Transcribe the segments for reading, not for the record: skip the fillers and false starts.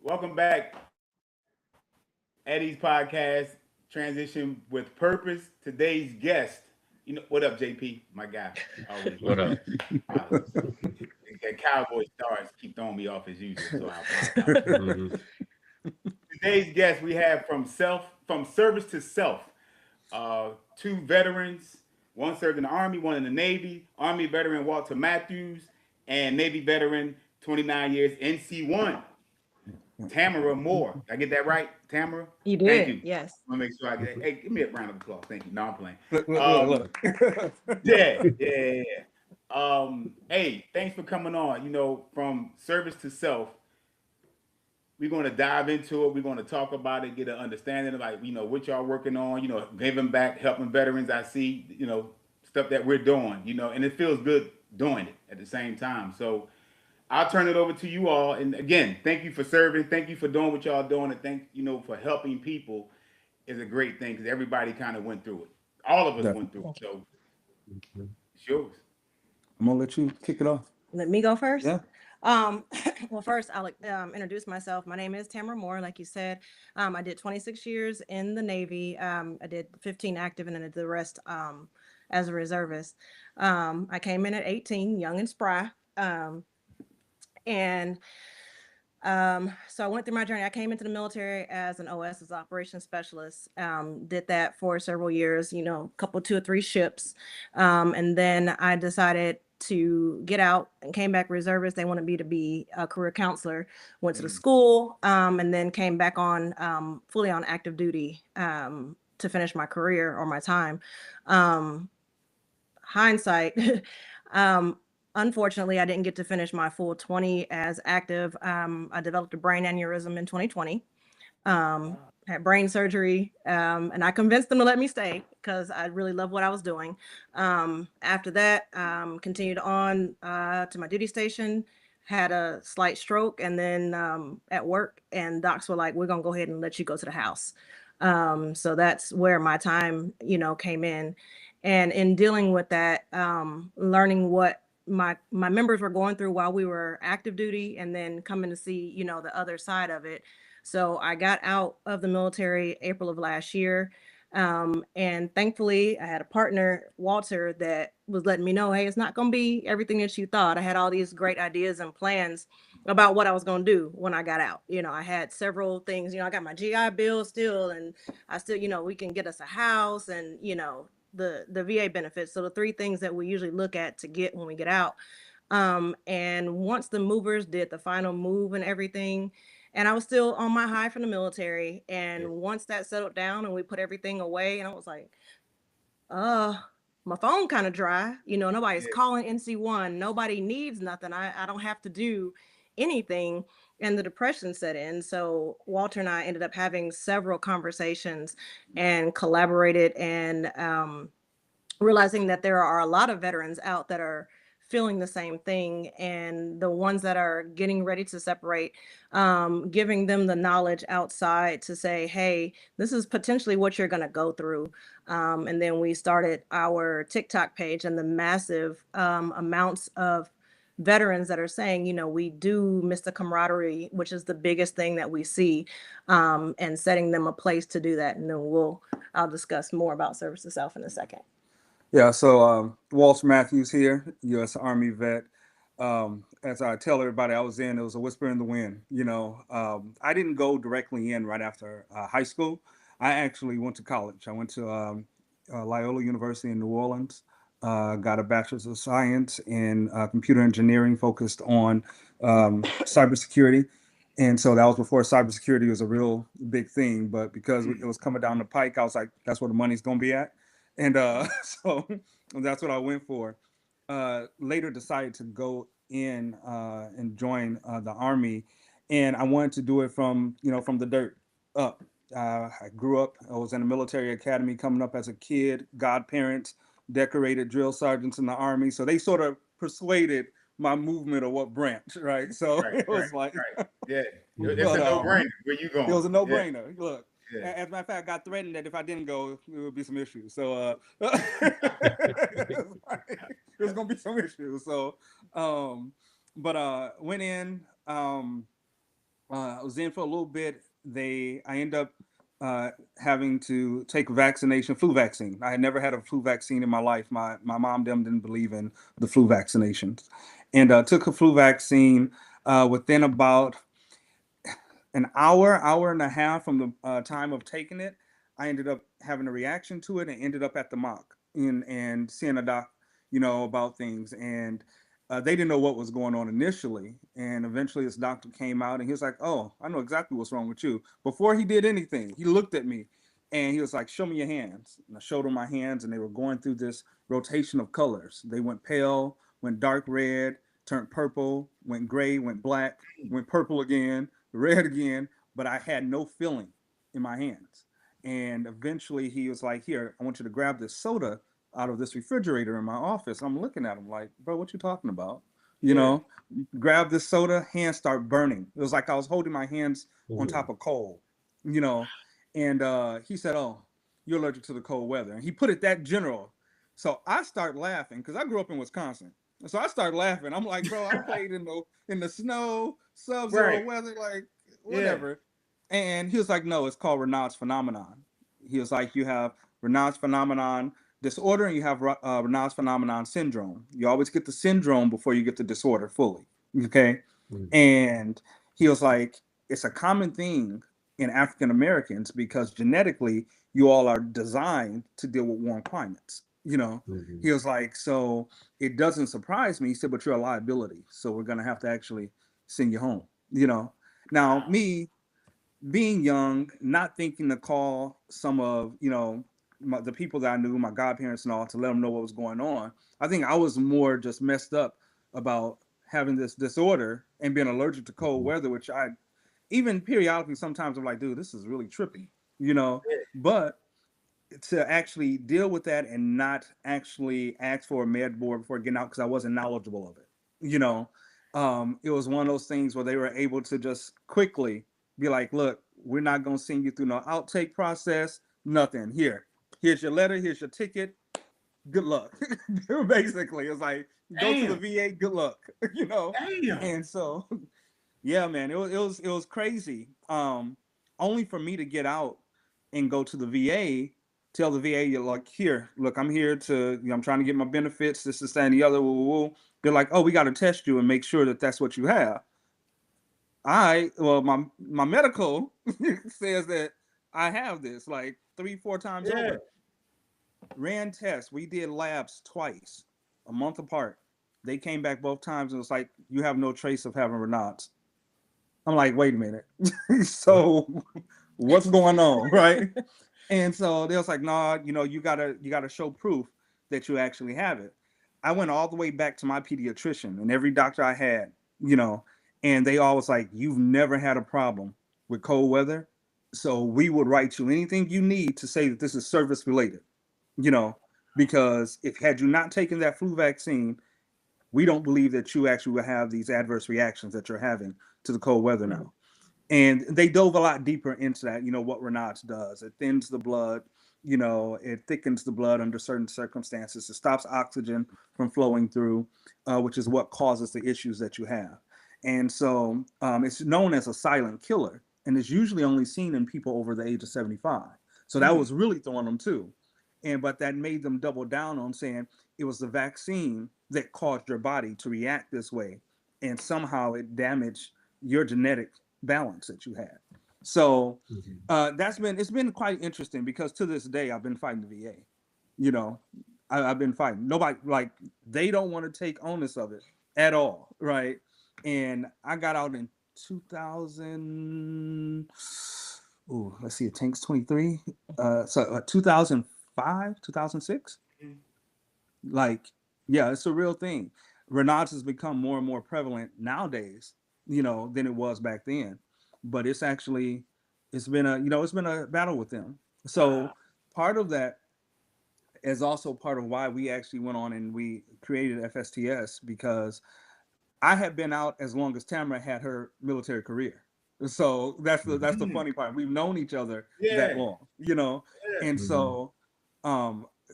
Welcome back, Eddie's podcast, Transition with Purpose. Today's guest, what up, JP? My guy, always my What guy. up? Apologies. That Cowboy stars keep throwing me off as usual, so I apologize. Mhm. Today's guest we have from service to self. Two veterans. One served in the Army, one in the Navy. Army veteran Walter Matthews, and Navy veteran 29 years NC1 Tamara Moore. Did I get that right, Tamara? You Thank did, you. yes. I'm gonna make sure I get that. Hey, give me a round of applause. Thank you. No, I'm playing. Look. Yeah. Hey, thanks for coming on. From service to self, we're going to dive into it. We're going to talk about it, get an understanding of what y'all working on, giving back, helping veterans. I see, stuff that we're doing, and it feels good doing it at the same time. So I'll turn it over to you all. And again, thank you for serving. Thank you for doing what y'all doing. And thank, for helping people is a great thing because everybody kind of went through it. All of us went through it. So it's yours. I'm gonna let you kick it off. Let me go first. Yeah. Um, well, first I'll introduce myself. My name is Tamara Moore. Like you said, I did 26 years in the Navy. I did 15 active and then the rest as a reservist. I came in at 18, young and spry. And so I went through my journey. I came into the military as an OS, as operations specialist. Did that for several years, couple, 2 or 3 ships. And then I decided to get out and came back reservist. They wanted me to be a career counselor, went to the school, and then came back on fully on active duty to finish my career or my time. Hindsight, unfortunately, I didn't get to finish my full 20 as active. I developed a brain aneurysm in 2020. Had brain surgery, and I convinced them to let me stay because I really loved what I was doing. After that, continued on to my duty station, had a slight stroke, and then at work, and docs were like, "We're gonna go ahead and let you go to the house." So that's where my time, came in, and in dealing with that, learning what my members were going through while we were active duty, and then coming to see, the other side of it. So I got out of the military April of last year. And thankfully, I had a partner, Walter, that was letting me know, hey, it's not going to be everything that you thought. I had all these great ideas and plans about what I was going to do when I got out. I had several things, I got my GI Bill still, and I still, we can get us a house and, the VA benefits. So the 3 things that we usually look at to get when we get out. And once the movers did the final move and everything, and I was still on my high from the military. And once that settled down and we put everything away, and I was like, uh, my phone kind of dry. Nobody's Yeah. calling NC1. Nobody needs nothing. I don't have to do anything. And the depression set in. So Walter and I ended up having several conversations and collaborated and realizing that there are a lot of veterans out that are feeling the same thing, and the ones that are getting ready to separate, giving them the knowledge outside to say, hey, this is potentially what you're going to go through. And then we started our TikTok page, and the massive amounts of veterans that are saying, we do miss the camaraderie, which is the biggest thing that we see, and setting them a place to do that. And then I'll discuss more about service to self in a second. Yeah, so Walter Matthews here, U.S. Army vet. As I tell everybody, it was a whisper in the wind. I didn't go directly in right after high school. I actually went to college. I went to Loyola University in New Orleans, got a bachelor's of science in computer engineering focused on cybersecurity. And so that was before cybersecurity was a real big thing. But because it was coming down the pike, I was like, that's where the money's going to be at. And so that's what I went for. Later decided to go in and join the Army. And I wanted to do it from the dirt up. I grew up, I was in a military academy coming up as a kid, godparents, decorated drill sergeants in the Army. So they sort of persuaded my movement of what branch, right? So Right, it was right, like, right. Yeah. It's but a no-brainer. Where you going? it was a Yeah. no-brainer. Look, Yeah. as a matter of fact, I got threatened that if I didn't go, there would be some issues. So there's gonna be some issues. So, but went in. I was in for a little bit. I ended up having to take a vaccination, flu vaccine. I had never had a flu vaccine in my life. My mom them didn't believe in the flu vaccinations, and took a flu vaccine. Within about an hour and a half from the time of taking it, I ended up having a reaction to it and ended up at the mock and seeing a doc, about things. And they didn't know what was going on initially. And eventually this doctor came out and he was like, "Oh, I know exactly what's wrong with you." Before he did anything, he looked at me and he was like, "Show me your hands." And I showed him my hands and they were going through this rotation of colors. They went pale, went dark red, turned purple, went gray, went black, went purple again, red again, but I had no feeling in my hands. And eventually he was like, "Here, I want you to grab this soda out of this refrigerator in my office." I'm looking at him like, "Bro, what you talking about?" You Yeah. know, grab this soda, hands start burning. It was like I was holding my hands on top of coal, you know. And he said, "Oh, you're allergic to the cold weather." And he put it that general. So I start laughing because I grew up in Wisconsin. So I started laughing. I'm like, "Bro, I played in the snow, sub-zero Right. weather, like Yeah. whatever." And he was like, "No, it's called Raynaud's phenomenon." He was like, "You have Raynaud's phenomenon disorder and you have Raynaud's phenomenon syndrome. You always get the syndrome before you get the disorder fully." Okay. And he was like, "It's a common thing in African Americans because genetically you all are designed to deal with warm climates." He was like, "So it doesn't surprise me." He said, "But you're a liability. So we're going to have to actually send you home." Now Wow. me being young, not thinking to call some of, the people that I knew, my godparents and all, to let them know what was going on. I think I was more just messed up about having this disorder and being allergic to cold weather, which I even periodically sometimes I'm like, "Dude, this is really trippy, you know. But to actually deal with that and not actually ask for a med board before getting out because I wasn't knowledgeable of it. It was one of those things where they were able to just quickly be like, "Look, we're not going to send you through no outtake process, nothing. Here's your letter, here's your ticket. Good luck." Basically, it's like, "Go to the Damn. VA, good luck." Damn. And so, yeah, man, it was crazy. Only for me to get out and go to the VA, tell the VA, "You're like, here, look, I'm here to, I'm trying to get my benefits, this, and the other." Woo, woo, woo. They're like, "Oh, we got to test you and make sure that that's what you have." Well, my medical says that I have this like 3-4 times Yeah. over. Ran tests. We did labs twice, a month apart. They came back both times and it was like, "You have no trace of having Raynaud's." I'm like, "Wait a minute." So what's going on, right? And so they was like, "Nah, you gotta show proof that you actually have it." I went all the way back to my pediatrician and every doctor I had, you know, and they all was like, "You've never had a problem with cold weather, so we would write you anything you need to say that this is service related, you know, because if had you not taken that flu vaccine, we don't believe that you actually will have these adverse reactions that you're having to the cold weather now." And they dove a lot deeper into that, what Raynaud's does. It thins the blood, it thickens the blood under certain circumstances. It stops oxygen from flowing through, which is what causes the issues that you have. And so it's known as a silent killer, and it's usually only seen in people over the age of 75. So that Mm. was really throwing them too. But that made them double down on saying it was the vaccine that caused your body to react this way, and somehow it damaged your genetic balance that you had. So it's been quite interesting because to this day I've been fighting the VA. You know, I've been fighting. Nobody, like, they don't want to take onus of it at all, right? And I got out in 2000. Ooh, let's see, it tanks 23. 2005, 2006. Like, yeah, it's a real thing. Raynaud's has become more and more prevalent nowadays, than it was back then. But it's been a battle with them. So Wow. part of that is also part of why we actually went on and we created FSTS, because I had been out as long as Tamara had her military career. So that's the Mm. funny part. We've known each other that Yeah. long. Yeah. And so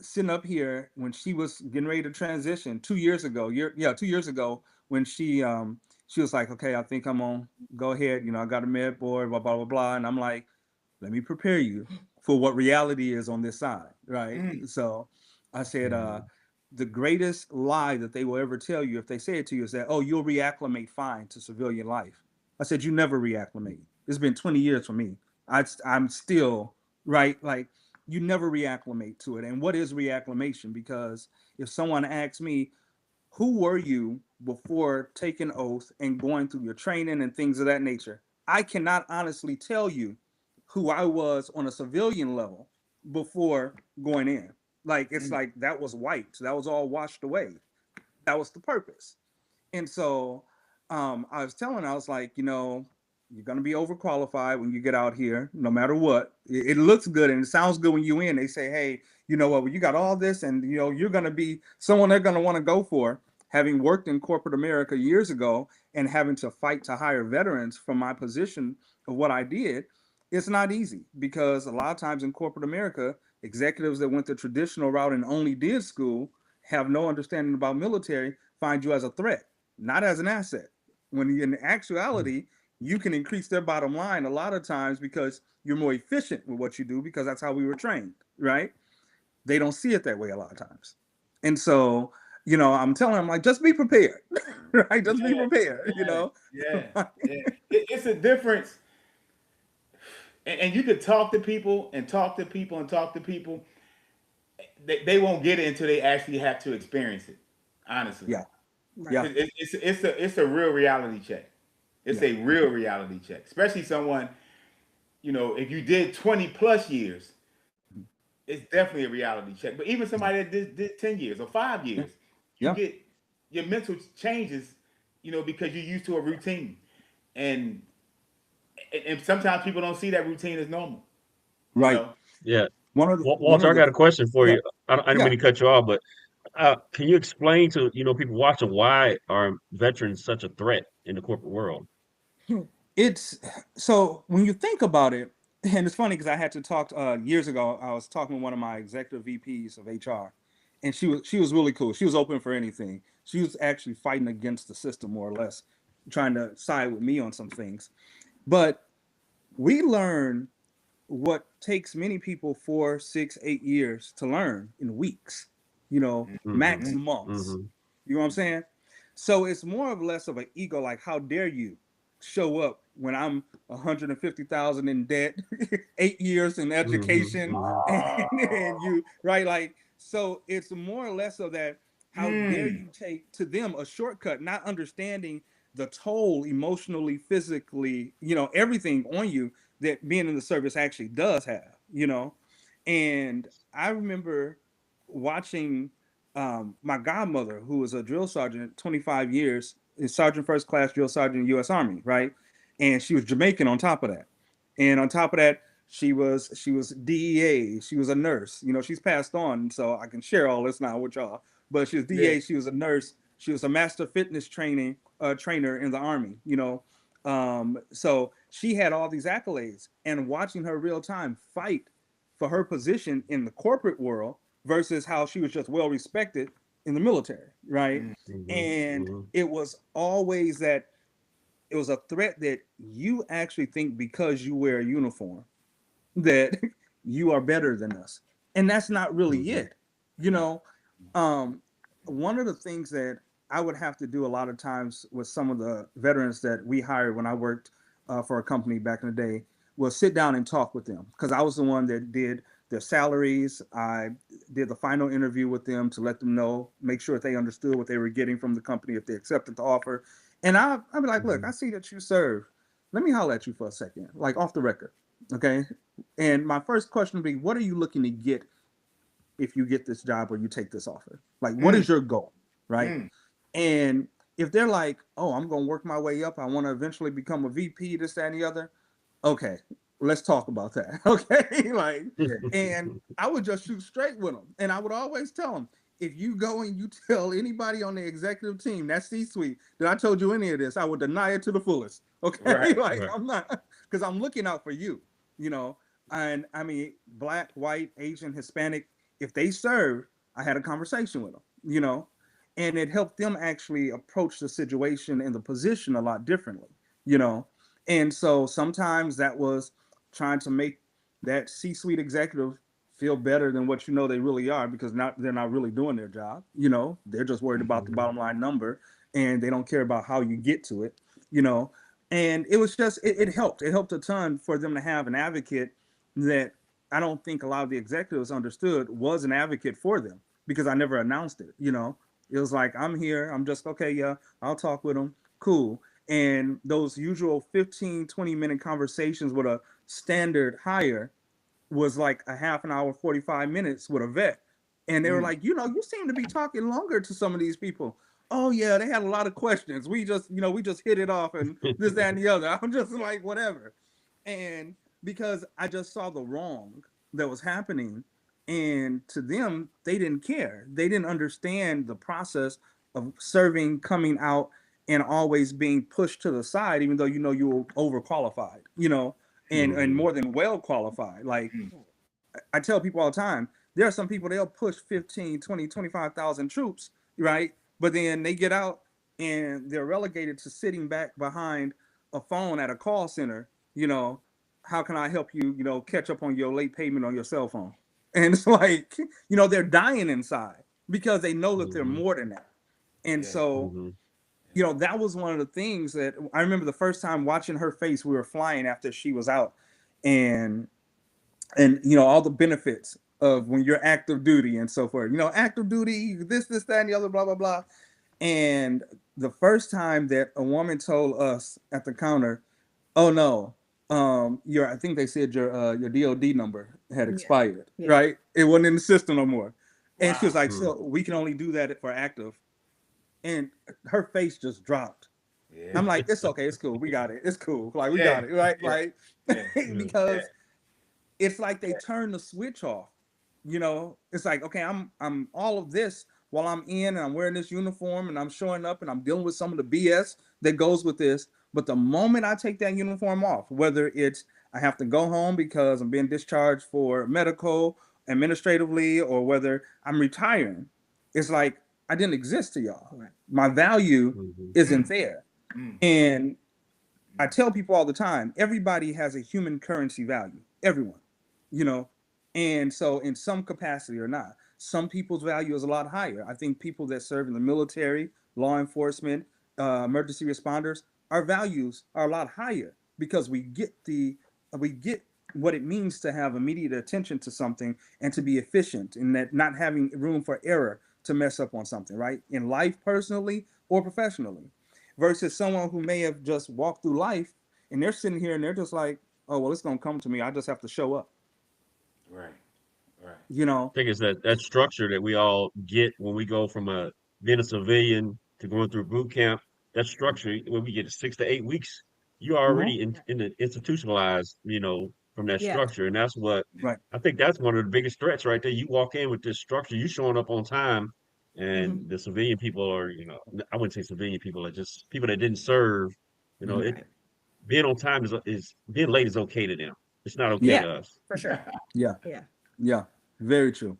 sitting up here when she was getting ready to transition 2 years ago, 2 years ago, when She was like, okay, I think I'm on, go ahead. You know, I got a med board, blah, blah, blah, blah. And I'm like, let me prepare you for what reality is on this side, right? Mm. So I said, Mhm. the greatest lie that they will ever tell you if they say it to you is that, oh, you'll reacclimate fine to civilian life. I said, you never reacclimate. It's been 20 years for me. I'm still, right? Like, you never reacclimate to it. And what is reacclimation? Because if someone asks me, who were you before taking oath and going through your training and things of that nature? I cannot honestly tell you who I was on a civilian level before going in. Like, it's Mm. like that was white. That was all washed away. That was the purpose. And so I was telling, I was like, you know, you're going to be overqualified when you get out here, no matter what. It looks good and it sounds good when you in. They say, hey, you know what, well, you got all this and, you know, you're going to be someone they're going to want to go for. Having worked in corporate America years ago and having to fight to hire veterans from my position of what I did, it's not easy because a lot of times in corporate America, executives that went the traditional route and only did school have no understanding about military, find you as a threat, not as an asset. When in actuality, you can increase their bottom line a lot of times because you're more efficient with what you do because that's how we were trained, right? They don't see it that way a lot of times. And so, you know, I'm telling them, like, just be prepared, right? Just be Yeah, prepared, you yeah, know? yeah, yeah. It's a difference, and you could talk to people and talk to people and talk to people. They won't get it until they actually have to experience it. Honestly, Yeah, Right. yeah, it's a real reality check. It's yeah, a real reality check, especially someone, if you did 20 plus years, it's definitely a reality check. But even somebody that did 10 years or five yeah, years, you yeah, get your mental changes, because you're used to a routine, and and sometimes people don't see that routine as normal. You right. know, Yeah. One Walter, of I the, got a question for yeah, you. I didn't mean yeah. to cut you off, but can you explain to people watching why are veterans such a threat in the corporate world? It's so when you think about it, and it's funny because I had to talk years ago. I was talking with one of my executive VPs of HR, and she was really cool. She was open for anything. She was actually fighting against the system more or less, trying to side with me on some things. But we learn what takes many people 4, 6, 8 years to learn in weeks. You know, max Hmm. months. Hmm. You know what I'm saying? So it's more of less of an ego, like how dare you show up when I'm 150,000 in debt, 8 years in Hmm. education, Hmm. and you right like so it's more or less of that. How dare mm, you take to them a shortcut, not understanding the toll emotionally, physically, everything on you that being in the service actually does have. And I remember watching my godmother, who was a drill sergeant, 25 years, is sergeant first class drill sergeant in the U.S. Army, right? And she was Jamaican on top of that. And on top of that, she was DEA. She was a nurse. She's passed on, so I can share all this now with y'all. But she was yeah, DEA. She was a nurse. She was a master fitness trainer in the Army. So she had all these accolades, and watching her real time fight for her position in the corporate world versus how she was just well respected in the military, right? mm, Hmm. And Hmm. it was always that it was a threat that you actually think because you wear a uniform that you are better than us. And that's not really Hmm. it. You know, um, one of the things that I would have to do a lot of times with some of the veterans that we hired when I worked for a company back in the day was sit down and talk with them because I was the one that did their salaries. I did the final interview with them to let them know, make sure that they understood what they were getting from the company if they accepted the offer. And I'd be like, look, I Hmm. see that you serve. Let me holler at you for a second, like off the record. Okay. And my first question would be, what are you looking to get if you get this job or you take this offer? Like, what mm, is your goal? Right. mm. And if they're like, oh, I'm going to work my way up, I want to eventually become a VP, this, that, and the other. Okay. Let's talk about that. Okay. Like, and I would just shoot straight with them. And I would always tell them, if you go and you tell anybody on the executive team, that C-suite, that I told you any of this, I would deny it to the fullest. Okay. Right. Like, Right. I'm not, because I'm looking out for you, you know. And I mean, black, white, Asian, Hispanic, if they serve, I had a conversation with them. and it helped them actually approach the situation and the position a lot differently, you know. And so sometimes that was trying to make that C-suite executive feel better than what you know they really are, because they're not really doing their job, you know. They're just worried about the bottom line number, and they don't care about how you get to it, you know. And it was just it helped. It helped a ton for them to have an advocate that I don't think a lot of the executives understood was an advocate for them, because I never announced it, you know. It was like, I'm here, I'm just, okay, yeah, I'll talk with them, cool. And those usual 15, 20-minute conversations with a standard hire was like a half an hour, 45 minutes with a vet. And they were like, you know, you seem to be talking longer to some of these people. Oh yeah, they had a lot of questions. We just, you know, we just hit it off and this, that, and the other. I'm just like, whatever. And because I just saw the wrong that was happening, and to them, they didn't care. They didn't understand the process of serving, coming out, and always being pushed to the side, even though you know you were overqualified, you know, and more than well qualified. Like, I tell people all the time, there are some people, they'll push 15, 20, 25,000 troops, right? But then they get out and they're relegated to sitting back behind a phone at a call center, you know, how can I help you, you know, catch up on your late payment on your cell phone? And it's like, you know, they're dying inside because they know that they're more than that. And so, you know, that was one of the things that I remember the first time watching her face. We were flying after she was out, and you know, all the benefits of when you're active duty and so forth, you know, active duty, this, that, and the other, blah, blah, blah. And the first time that a woman told us at the counter, oh no, I think they said your DOD number had expired, right? It wasn't in the system no more. And she was like, so we can only do that for active. And her face just dropped. I'm like, it's okay, it's cool, we got it, it's cool, like, we got it, right? Like, because it's like they turn the switch off, you know. It's like, okay, I'm all of this while I'm in and I'm wearing this uniform and I'm showing up and I'm dealing with some of the BS that goes with this. But the moment I take that uniform off, whether it's I have to go home because I'm being discharged for medical, administratively, or whether I'm retiring, it's like I didn't exist to y'all. My value isn't there. And I tell people all the time, everybody has a human currency value, everyone, you know. And so in some capacity or not, some people's value is a lot higher. I think people that serve in the military, law enforcement, emergency responders, our values are a lot higher because we get what it means to have immediate attention to something and to be efficient, and that not having room for error to mess up on something, right? In life, personally or professionally, versus someone who may have just walked through life and they're sitting here and they're just like, oh, well, it's going to come to me. I just have to show up. Right. You know? I think it's that structure that we all get when we go from being a civilian to going through boot camp. That structure, when we get 6 to 8 weeks, you're already in the institutionalized, you know, from that structure. And that's what I think that's one of the biggest threats right there. You walk in with this structure, you showing up on time, and the civilian people are, you know, I wouldn't say civilian people, are just people that didn't serve. You know, being on time is being late is okay to them. It's not okay to us. For sure. Yeah. Very true.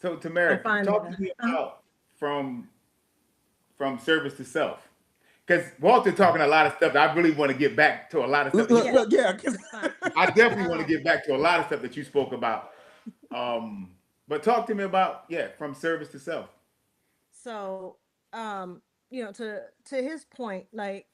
So Tamara, talk to me about from service to self. Because Walter talking a lot of stuff that I really want to get back to a lot of stuff. I definitely want to get back to a lot of stuff that you spoke about. But talk to me about, from service to self. So, you know, to his point, like,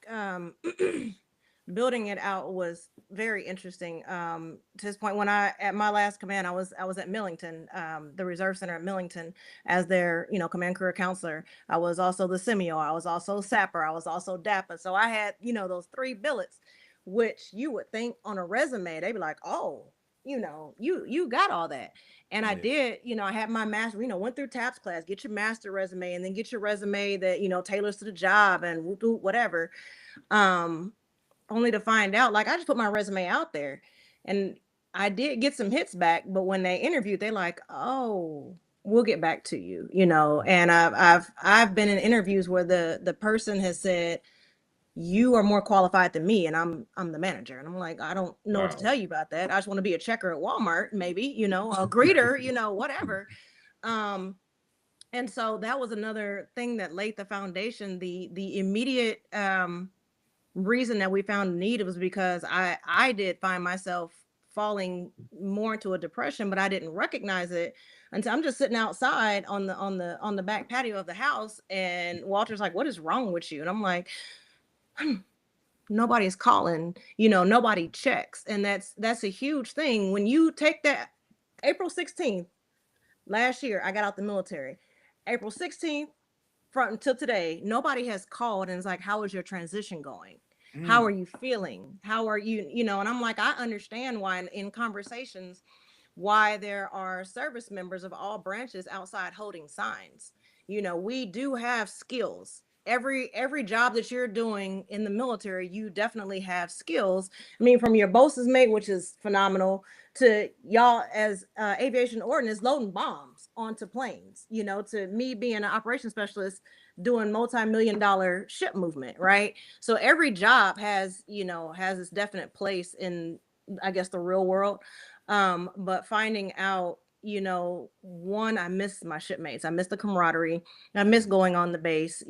building it out was very interesting. To his point, when at my last command, I was at Millington, the Reserve Center at Millington, as their, you know, command career counselor. I was also the semio. I was also sapper. I was also DAPA. So I had, you know, those 3 billets, which you would think on a resume, they'd be like, oh, you know, you got all that. And I did, you know, I had my master, you know, went through TAPS class, get your master resume, and then get your resume that, you know, tailors to the job and whatever. Only to find out, like, I just put my resume out there and I did get some hits back, but when they interviewed, they're like, oh, we'll get back to you, you know. And I've been in interviews where the person has said, you are more qualified than me, and I'm the manager. And I'm like, I don't know what to tell you about that. I just want to be a checker at Walmart, maybe, you know, a greeter, you know, whatever. And so that was another thing that laid the foundation. The immediate reason that we found need was because I did find myself falling more into a depression, but I didn't recognize it until I'm just sitting outside on the back patio of the house, and Walter's like, "What is wrong with you?" And I'm like, "Nobody's calling, nobody checks." And that's a huge thing. When you take that April 16th last year, I got out the military. April 16th from until today, nobody has called and is like, "How is your transition going? How are you feeling? How are you?" And I'm like, I understand why in conversations why there are service members of all branches outside holding signs. We do have skills. Every job that you're doing in the military, you definitely have skills. I mean, from your boss's mate, which is phenomenal, to y'all as aviation ordnance loading bombs onto planes. To me being an operations specialist doing multi-million-dollar ship movement, right? So every job has its definite place in, I guess, the real world. But finding out, one, I miss my shipmates. I miss the camaraderie. I miss going on the base,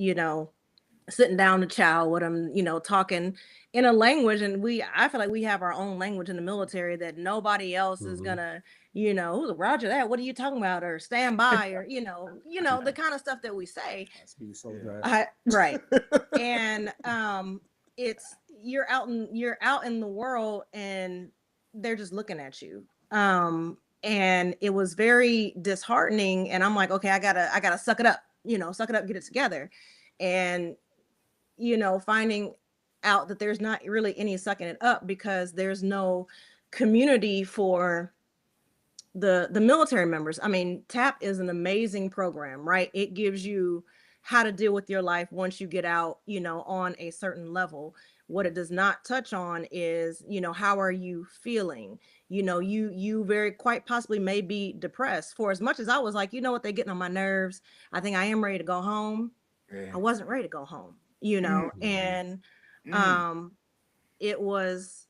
sitting down to chow with them, talking in a language. And I feel like we have our own language in the military that nobody else is Mhm. gonna, Roger that. What are you talking about? Or stand by, or, the kind of stuff that we say. Speed so fast. Right. And it's you're out in the world, and they're just looking at you. And it was very disheartening, and I'm like, okay, I gotta suck it up, suck it up, get it together. And finding out that there's not really any sucking it up, because there's no community for the military members. I mean, TAP is an amazing program, right? It gives you how to deal with your life once you get out, on a certain level. What it does not touch on is, how are you feeling? You very quite possibly may be depressed. For as much as I was like, what, they're getting on my nerves, I think I am ready to go home. I Yeah. wasn't ready to go home, Mhm. and Mm. um it was,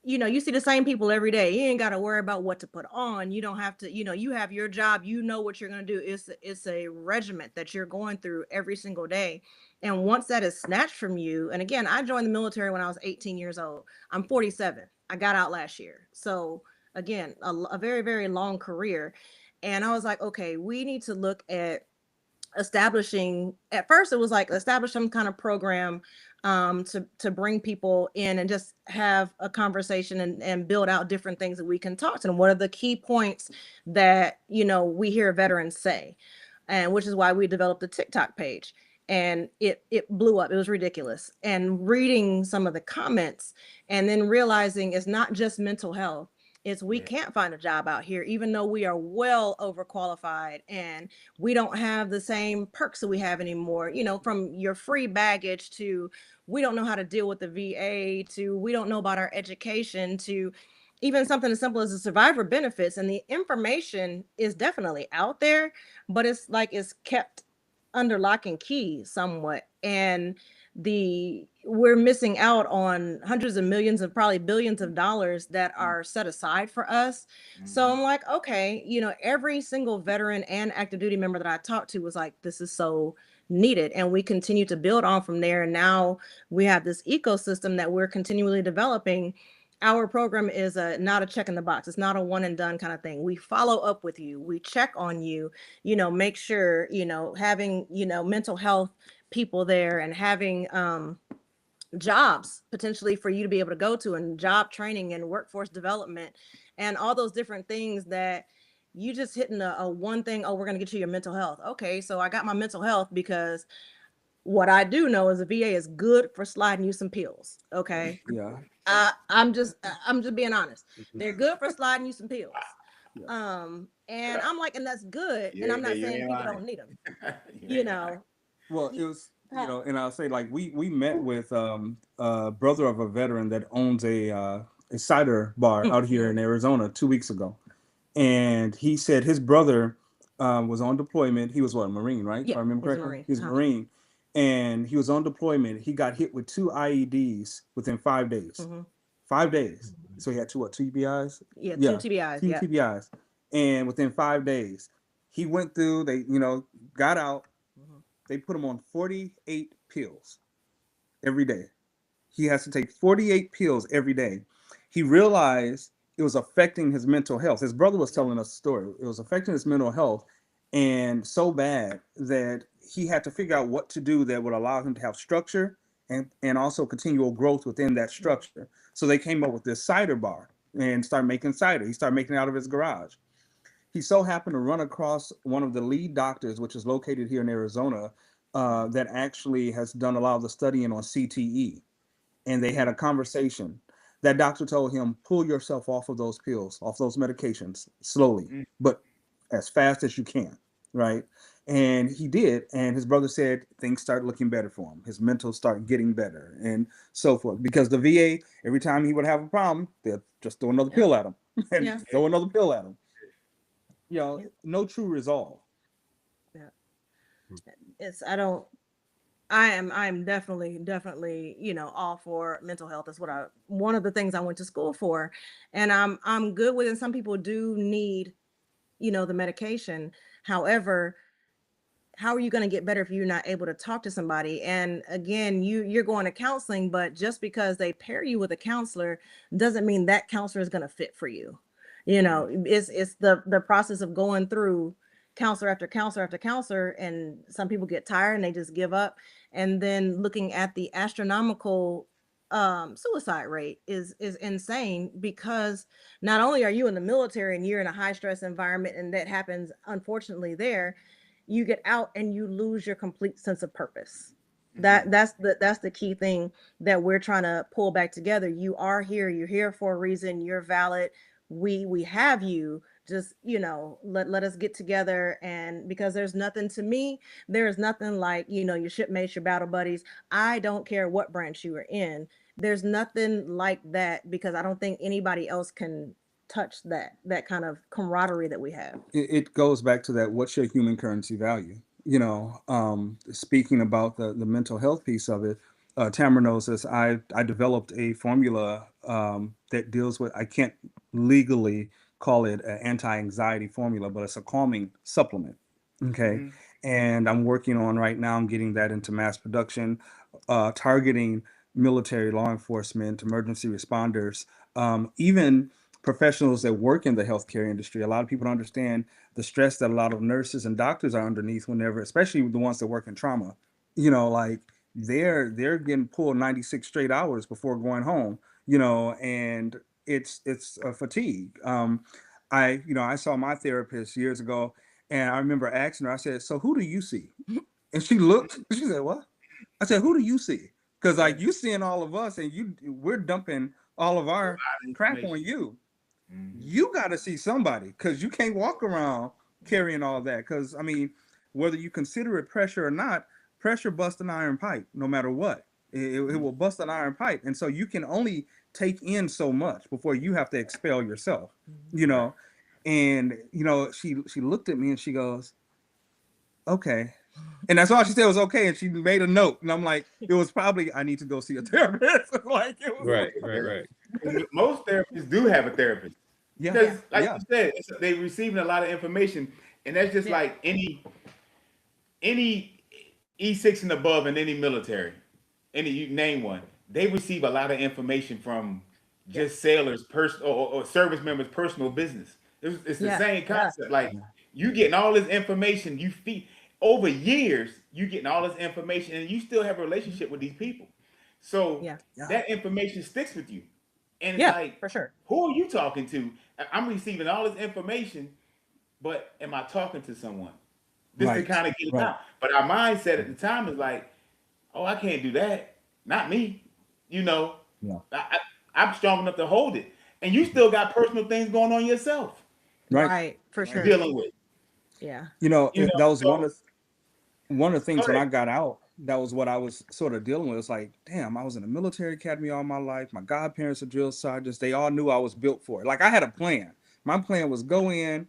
you see the same people every day. You ain't got to worry about what to put on. You don't have to, you have your job. You know what you're going to do. It's a regiment that you're going through every single day. And once that is snatched from you, and again, I joined the military when I was 18 years old. I'm 47. I got out last year. So again, a very, very long career. And I was like, okay, we need to look at establishing. At first it was like establish some kind of program to bring people in and just have a conversation, and build out different things that we can talk to them. What are the key points that we hear veterans say? And which is why we developed the TikTok page. And it blew up. It was ridiculous. And reading some of the comments, and then realizing it's not just mental health. It's we Yeah. can't find a job out here, even though we are well overqualified, and we don't have the same perks that we have anymore. From your free baggage to we don't know how to deal with the VA, to we don't know about our education, to even something as simple as the survivor benefits. And the information is definitely out there, but it's like it's kept under lock and key somewhat. And we're missing out on hundreds of millions of probably billions of dollars that are set aside for us. So I'm like, okay, every single veteran and active duty member that I talked to was like, this is so needed. And we continue to build on from there. And now we have this ecosystem that we're continually developing. Our program is not a check in the box. It's not a one and done kind of thing. We follow up with you. We check on you, make sure, having, mental health people there, and having jobs potentially for you to be able to go to, and job training and workforce development and all those different things that you just hitting a one thing. Oh, we're going to get you your mental health. Okay, so I got my mental health because what I do know is the VA is good for sliding you some pills. Okay. Yeah. I'm just being honest. They're good for sliding you some pills. Yeah. And I'm like, and that's good. And I'm not You saying ain't people lying. don't need them. You You ain't lying. know, Well, Y- it was, huh. and I'll say like we met with brother of a veteran that owns a cider bar out here in Arizona 2 weeks ago, and he said his brother was on deployment. He was what, a Marine, right? If Yeah, I remember he's a correctly, Marine. he's a Marine, and he was on deployment. He got hit with two IEDs within 5 days. Hmm. 5 days. So he had two TBIs. Yeah, two Yeah, TBIs. two Yeah. TBIs, and within 5 days. He went through, they, got out, Mhm. they put him on 48 pills every day. He has to take 48 pills every day. He realized it was affecting his mental health. His brother was telling us a story. It was affecting his mental health, and so bad that he had to figure out what to do that would allow him to have structure and also continual growth within that structure. So they came up with this cider bar and started making cider. He started making it out of his garage. He so happened to run across one of the lead doctors, which is located here in Arizona, that actually has done a lot of the studying on CTE. And they had a conversation. That doctor told him, pull yourself off of those pills, off those medications slowly, Mm. but as fast as you can, right? And he did. And his brother said things started looking better for him. His mental started getting better and so forth. Because the VA, every time he would have a problem, they'd just throw another Yeah. pill at him and Yeah. throw another pill at him. Yeah. No true resolve. Yeah. It's I don't I'm definitely, all for mental health. That's what one of the things I went to school for. And I'm good with it. Some people do need, the medication. However, how are you going to get better if you're not able to talk to somebody? And again, you're going to counseling, but just because they pair you with a counselor doesn't mean that counselor is going to fit for you. It's the process of going through counselor after counselor after counselor, and some people get tired and they just give up. And then looking at the astronomical suicide rate is insane, because not only are you in the military and you're in a high stress environment, and that happens unfortunately there, you get out and you lose your complete sense of purpose. That's the key thing that we're trying to pull back together. You are here, you're here for a reason, you're valid. We have you. Just, let us get together. And because there's nothing, to me, there is nothing like, your shipmates, your battle buddies. I don't care what branch you are in. There's nothing like that, because I don't think anybody else can touch that kind of camaraderie that we have. It goes back to that, what's your human currency value? Speaking about the mental health piece of it, Tamara knows this. I developed a formula that deals with, I can't legally call it an anti-anxiety formula, but it's a calming supplement. Okay. Mm-hmm. And I'm working on right now, I'm getting that into mass production, targeting military, law enforcement, emergency responders, even professionals that work in the healthcare industry. A lot of people don't understand the stress that a lot of nurses and doctors are underneath whenever, especially the ones that work in trauma. Like they're getting pulled 96 straight hours before going home. And it's a fatigue. I saw my therapist years ago, and I remember asking her. I said, "So who do you see?" And she looked. She said, "What?" I said, "Who do you see?" Because like you seeing all of us, and we're dumping all of A lot our of crap on information. you. Mm-hmm. You got to see somebody, because you can't walk around carrying all that. Because I mean, whether you consider it pressure or not, pressure busts an iron pipe. No matter what, it will bust an iron pipe, and so you can only take in so much before you have to expel yourself. You Right. know, and she looked at me and she goes, "Okay." And that's all she said was okay. And she made a note. And I'm like, it was probably, I need to go see a therapist. Like, it was Right, like, right, right. Most therapists do have a therapist yeah, because, like yeah, you said, they receiving a lot of information, and that's just Yeah. like any E6 and above in any military, any you name one, they receive a lot of information from Yeah. just sailors, or service members' personal business. It's the Yeah. same Yeah. concept. Like you getting all this information, you feed over years, you getting all this information, and you still have a relationship with these people. So Yeah. yeah, that information sticks with you, and it's Yeah, like, for sure. who are you talking to? I'm receiving all this information, but am I talking to someone? Just to right, kind of get it right, out. But our mindset at the time is like, oh, I can't do that. Not me. You know, yeah, I'm strong enough to hold it. And you still got personal things going on yourself right, Right, for right. sure. dealing with. Yeah. That was So one of the go things when ahead. I got out, that was what I was sort of dealing with. It's like, damn, I was in the military academy all my life. My godparents are drill sergeants. They all knew I was built for it. Like I had a plan. My plan was go in,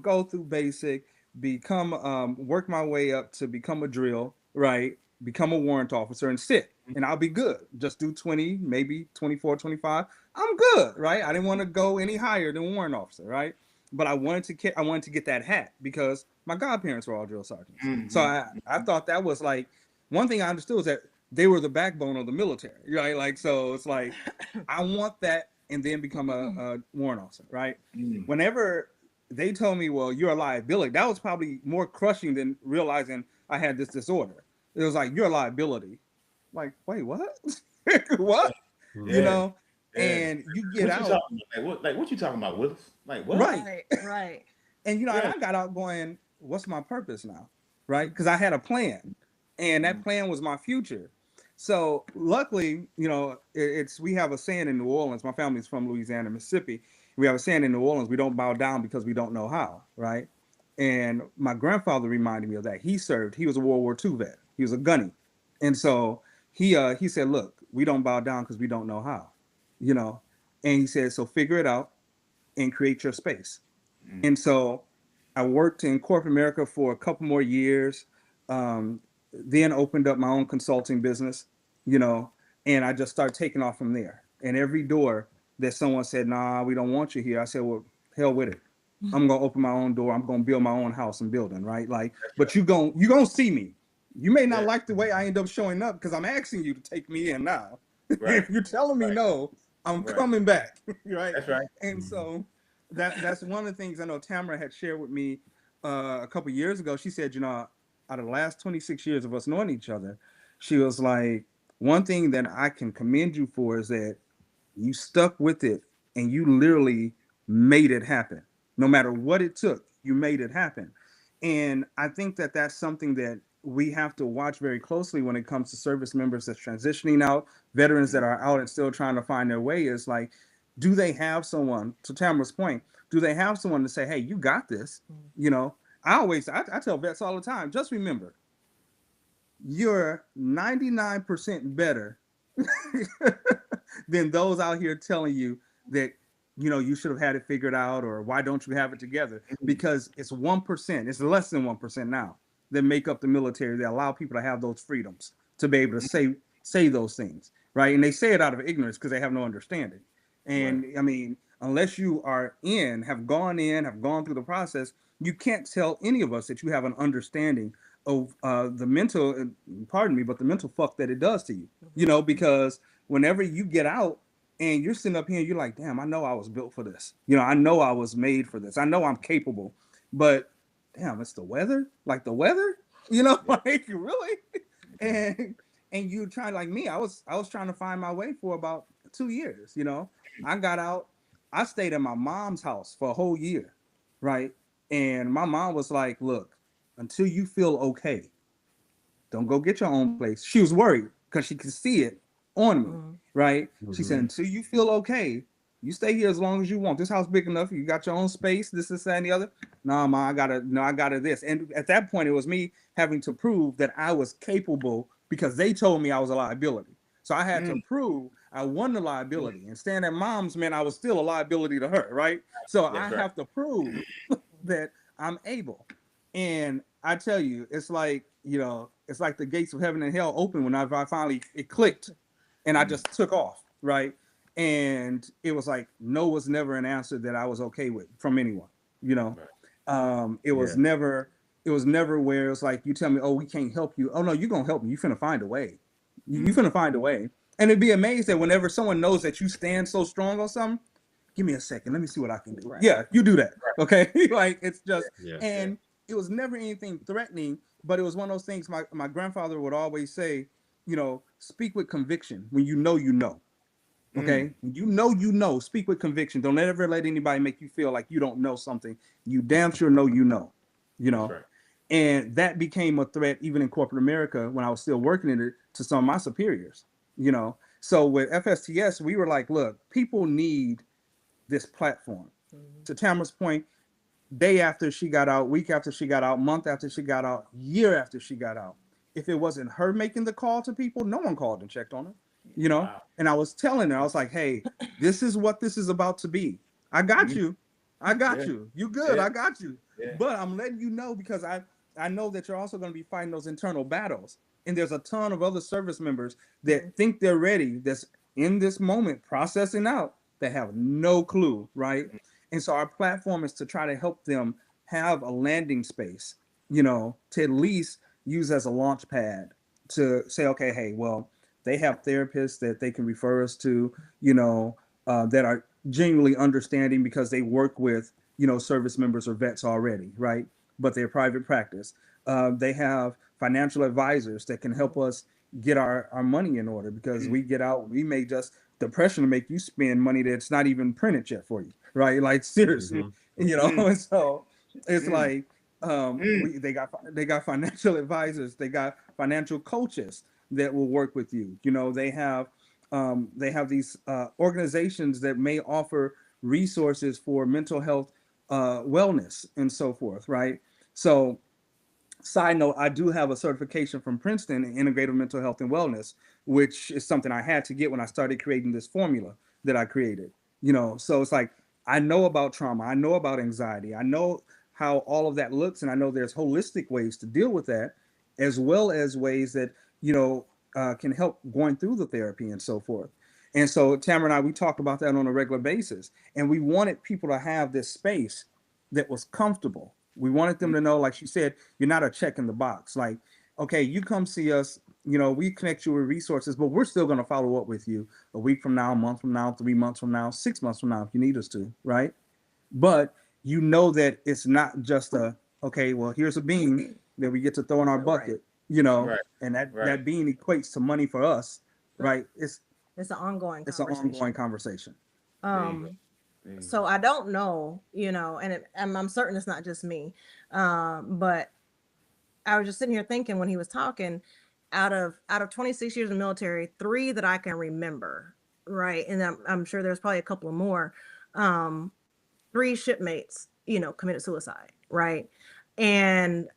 go through basic, become, work my way up to become a drill, right? Become a warrant officer and sit, and I'll be good. Just do 20, maybe 24, 25. I'm good, right? I didn't want to go any higher than warrant officer, right? but I wanted to get that hat because my godparents were all drill sergeants. Mhm. So I thought that was like one thing I understood was that they were the backbone of the military, right? Like, so it's like I want that and then become a warrant officer, right? Mm. Whenever they told me, well, you're a liability, that was probably more crushing than realizing I had this disorder. It was like, you're a liability. Like, wait, what? What? Mhm. You Yeah. know? Yeah. And you get What you out, talking about? Like what you talking about, Willis? Like what? right? Right. And and Yeah. I got out going, what's my purpose now? Right? Because I had a plan, and that plan was my future. So luckily, it's we have a saying in New Orleans. My family's from Louisiana, Mississippi. We have a saying in New Orleans: we don't bow down because we don't know how. Right? And my grandfather reminded me of that. He served. He was a World War II vet. He was a gunny, and so he said, "Look, we don't bow down because we don't know how." You know, and he said, "So figure it out and create your space." Mm. And so I worked in corporate America for a couple more years, then opened up my own consulting business, you know, and I just started taking off from there. And every door that someone said, nah, we don't want you here, I said, well, hell with it. I'm gonna open my own door. I'm gonna build my own house and building, right? Like, but you gonna see me. You may not Yeah. like the way I end up showing up because I'm asking you to take me in now. Right. If you're telling me Right. no, I'm Right. coming back, right? That's right. And so that's one of the things I know Tamara had shared with me a couple years ago. She said, out of the last 26 years of us knowing each other, she was like, one thing that I can commend you for is that you stuck with it and you literally made it happen. No matter what it took, you made it happen. And I think that that's something that we have to watch very closely when it comes to service members that's transitioning out, veterans that are out and still trying to find their way. Is like, do they have someone, to Tamara's point, do they have someone to say, hey, you got this? I tell vets all the time, just remember, you're 99% better than those out here telling you that you should have had it figured out, or why don't you have it together, because it's 1%, it's less than 1% now, that make up the military, that allow people to have those freedoms to be able to say those things, right? And they say it out of ignorance because they have no understanding. And Right. I mean, unless you have gone through the process, you can't tell any of us that you have an understanding of the mental, pardon me, but the mental fuck that it does to you, because whenever you get out and you're sitting up here and you're like, damn, I know I was built for this. I know I was made for this. I know I'm capable, but damn, it's the weather, like the weather, like really. And you try, like me, I was trying to find my way for about 2 years. I got out, I stayed in my mom's house for a whole year, right? And my mom was like, look, until you feel okay, don't go get your own place. She was worried because she could see it on me, right? She said, until you feel okay, you stay here as long as you want. This house big enough. You got your own space, this, that, and the other. No, ma, I gotta this. And at that point, it was me having to prove that I was capable because they told me I was a liability. So I had to prove I won the liability. And staying at mom's meant I was still a liability to her, right? So I right. have to prove that I'm able. And I tell you, it's like, it's like the gates of heaven and hell open when I finally, it clicked and I just took off, right? And it was like, no was never an answer that I was okay with from anyone, It was Yeah. never, where it was like, you tell me, oh, we can't help you. Oh no, you're going to help me. You finna find a way. You finna find a way. And it'd be amazed that whenever someone knows that you stand so strong on something, give me a second. Let me see what I can do. Right. Yeah, you do that. Okay. Like, it's just, Yeah. and it was never anything threatening, but it was one of those things my grandfather would always say, speak with conviction when you know, okay? When you know, speak with conviction. Don't ever let anybody make you feel like you don't know something. You damn sure know, That's right. And that became a threat even in corporate America when I was still working in it to some of my superiors, So with FSTS, we were like, look, people need this platform. To Tamara's point, day after she got out, week after she got out, month after she got out, year after she got out, if it wasn't her making the call to people, no one called and checked on her, Wow. And I was telling her, I was like, hey, this is what this is about to be. I got you. I got you. You good. Yeah. I got you. Yeah. But I'm letting you know because I know that you're also going to be fighting those internal battles. And there's a ton of other service members that think they're ready, that's in this moment processing out, that have no clue, right? And so our platform is to try to help them have a landing space, you know, to at least use as a launch pad to say, okay, hey, well, they have therapists that they can refer us to, you know, that are genuinely understanding because they work with, you know, service members or vets already, right? But they're private practice. They have financial advisors that can help us get our money in order because we get out, we may just the pressure to make you spend money that's not even printed yet for you, right? Like seriously, Mhm. you know. And so it's Mm. like Mm. they got financial advisors, they got financial coaches that will work with you. You know, they have these organizations that may offer resources for mental health, wellness, and so forth, right? So side note, I do have a certification from Princeton in integrative mental health and wellness, which is something I had to get when I started creating this formula that I created. You know, so it's like I know about trauma, I know about anxiety, I know how all of that looks, and I know there's holistic ways to deal with that, as well as ways that you know can help going through the therapy and so forth. And so Tamara and I, we talk about that on a regular basis, and we wanted people to have this space that was comfortable. We wanted them to know, like she said, you're not a check in the box. Like, okay, you come see us, you know, we connect you with resources, but we're still going to follow up with you a week from now, a month from now, 3 months from now, 6 months from now, if you need us to, right? But you know that it's not just a, okay, well, here's a bean that we get to throw in our bucket, you know, Right. and Right. that bean equates to money for us, right? It's an ongoing It's an conversation. ongoing conversation. There you go. Um, There you so go. I don't know, you know, and I'm certain it's not just me. But I was just sitting here thinking when he was talking, out of 26 years in the military, 3 that I can remember, right? And I'm sure there's probably a couple of more. Um, 3 shipmates, you know, committed suicide, right? And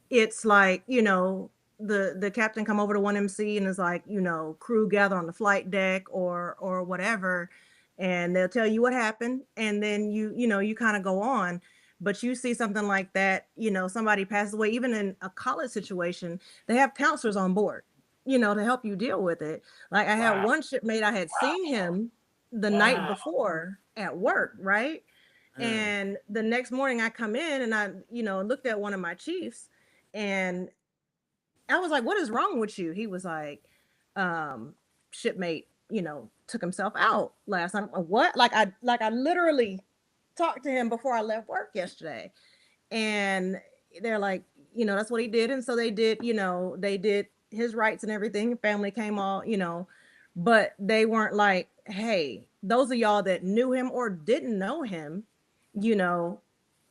it's like, you know, the captain come over to 1MC and is like, you know, crew gather on the flight deck or whatever, and they'll tell you what happened, and then you know, you kind of go on. But you see something like that, you know, somebody passes away, even in a college situation, they have counselors on board, you know, to help you deal with it. Like I had Wow. one shipmate, I had seen him the night Wow. before at work, right? Mm. And the next morning I come in and I, you know, looked at one of my chiefs and I was like, "What is wrong with you?" He was like, "Shipmate, you know, took himself out last night." I'm like, what? Like I literally talked to him before I left work yesterday, and they're like, you know, that's what he did, and so they did. You know, they did his rights and everything. Family came all, you know, but they weren't like, "Hey, those of y'all that knew him or didn't know him, you know,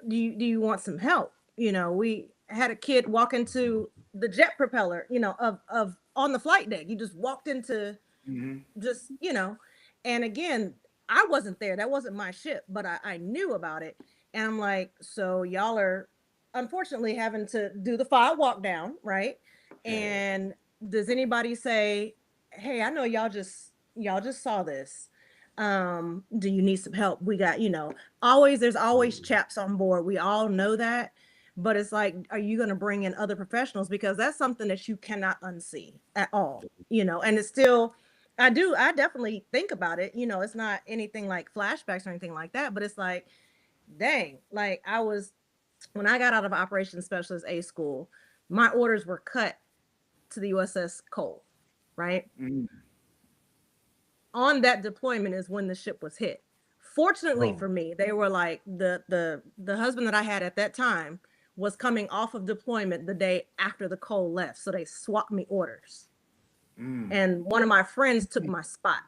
do you want some help?" You know, we had a kid walk into the jet propeller, you know, of on the flight deck. You just walked into Mm-hmm. just, you know, and again, I wasn't there. That wasn't my ship, but I knew about it. And I'm like, so y'all are unfortunately having to do the 5 walk down, right? Yeah. And does anybody say, hey, I know y'all just saw this. Do you need some help? We got, you know, there's always chaps on board. We all know that. But it's like, are you going to bring in other professionals? Because that's something that you cannot unsee at all, you know, and it's still, I definitely think about it. You know, it's not anything like flashbacks or anything like that, but it's like, dang, like when I got out of operations specialist A school, my orders were cut to the USS Cole, right? Mm-hmm. On that deployment is when the ship was hit. Fortunately Oh, for me, they were like the husband that I had at that time was coming off of deployment the day after the Cole left, so they swapped me orders. Mm. And one of my friends took my spot.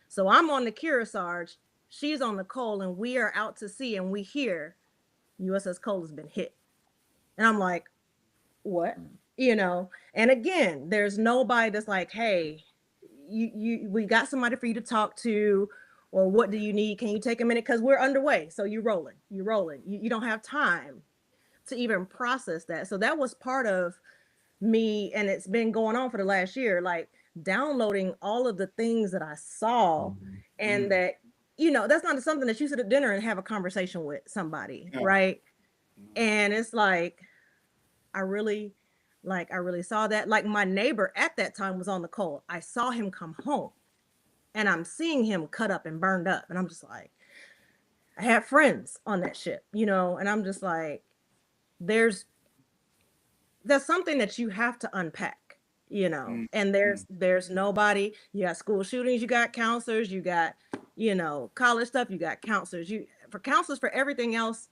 So I'm on the Kearsarge, she's on the Cole, and we are out to sea, and we hear USS Cole has been hit. And I'm like, what? You know, and again, there's nobody that's like, hey, we got somebody for you to talk to, or what do you need? Can you take a minute? Because we're underway. So you're rolling. You don't have time to even process that. So that was part of me, and it's been going on for the last year, like downloading all of the things that I saw, and Mm. that, you know, that's not something that you sit at dinner and have a conversation with somebody, No. right? And it's like I really I really saw that. Like my neighbor at that time was on the coal. I saw him come home and I'm seeing him cut up and burned up. And I'm just like, I had friends on that ship, you know, and I'm just like, there's something that you have to unpack, you know, Mm, and mm, there's nobody. You got school shootings, you got counselors, you got, you know, college stuff, you got counselors, you for counselors for everything else.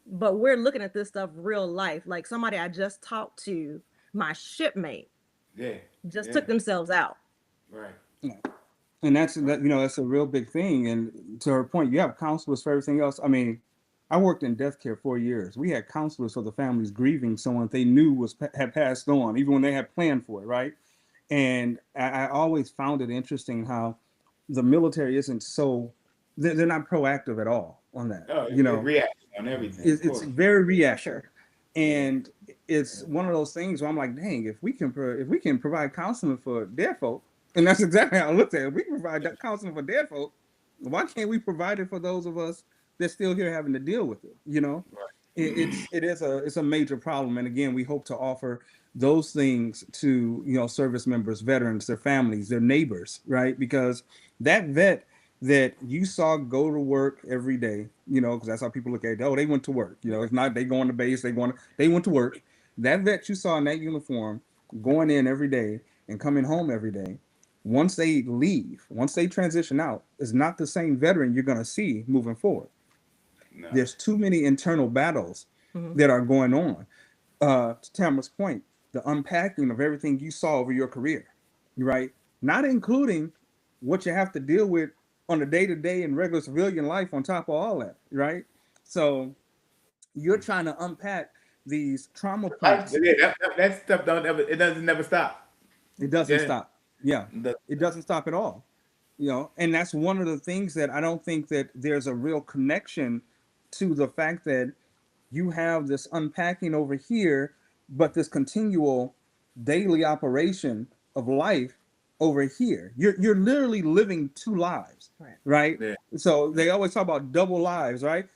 But we're looking at this stuff real life. Like somebody I just talked to, my shipmate yeah, just yeah, took themselves out. right. Yeah. And that's a real big thing. And to her point, you have counselors for everything else. I mean, I worked in death care 4 years. We had counselors for the families grieving someone they knew had passed on, even when they had planned for it, right? And I always found it interesting how the military isn't so they're not proactive at all on that. Oh, You it know, reacts on everything, of it's course. very For reactive, sure. Yeah, and it's one of those things where I'm like, dang, if we can provide counseling for dead folk, and that's exactly how I looked at it. If we can provide that counseling for dead folk, why can't we provide it for those of us that's still here having to deal with it? You know, it's a major problem, and again, we hope to offer those things to service members, veterans, their families, their neighbors, right? Because that vet that you saw go to work every day, because that's how people look at it. Oh, they went to work. If not, they go on the base, they went to work. That vet you saw in that uniform going in every day and coming home every day, once they leave, once they transition out, is not the same veteran you're going to see moving forward. no. There's too many internal battles Hmm. that are going on. To Tamara's point, the unpacking of everything you saw over your career, right? Not including what you have to deal with on a day to day and regular civilian life on top of all that, right? So you're trying to unpack these trauma points. Yeah, that stuff don't ever. It doesn't never stop. It doesn't Yeah. stop. Yeah, The- it doesn't stop at all. And that's one of the things that I don't think that there's a real connection to the fact that you have this unpacking over here, but this continual daily operation of life over here. You're literally living two lives, Right. right? yeah. So they always talk about double lives, right?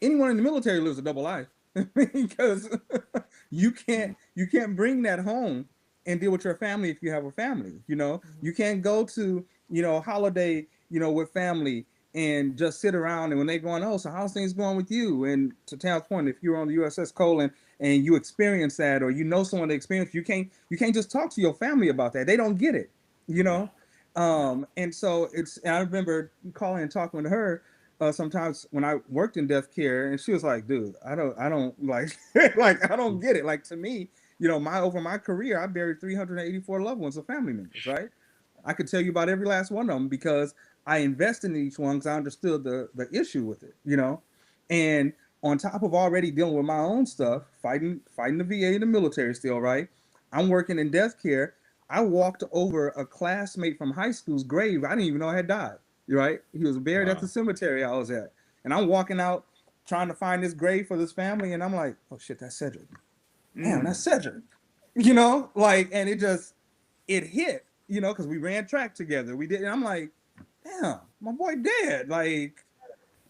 Anyone in the military lives a double life because you can't bring that home and deal with your family if you have a family. Mhm. You can't go to holiday with family and just sit around, and when they going, oh, so how's things going with you? And to Tal's point, if you're on the USS Colon and you experience that, or someone that experienced, you can't just talk to your family about that. They don't get it, you No, know. no. And so I remember calling and talking to her sometimes when I worked in death care, and she was like, "Dude, I don't like, like, I don't get it. Like, to me, over my career, I buried 384 loved ones of family members, right? I could tell you about every last one of them because I invested in each one because I understood the issue with it. And on top of already dealing with my own stuff, fighting the VA and the military still, right? I'm working in death care. I walked over a classmate from high school's grave. I didn't even know I had died. Right? He was buried at the Wow. cemetery I was at, and I'm walking out trying to find this grave for this family, and I'm like, oh shit, that's Cedric. Damn, that's Mm. Cedric. Like, and it hit, because we ran track together. We did, and I'm like, damn, my boy dead. Like,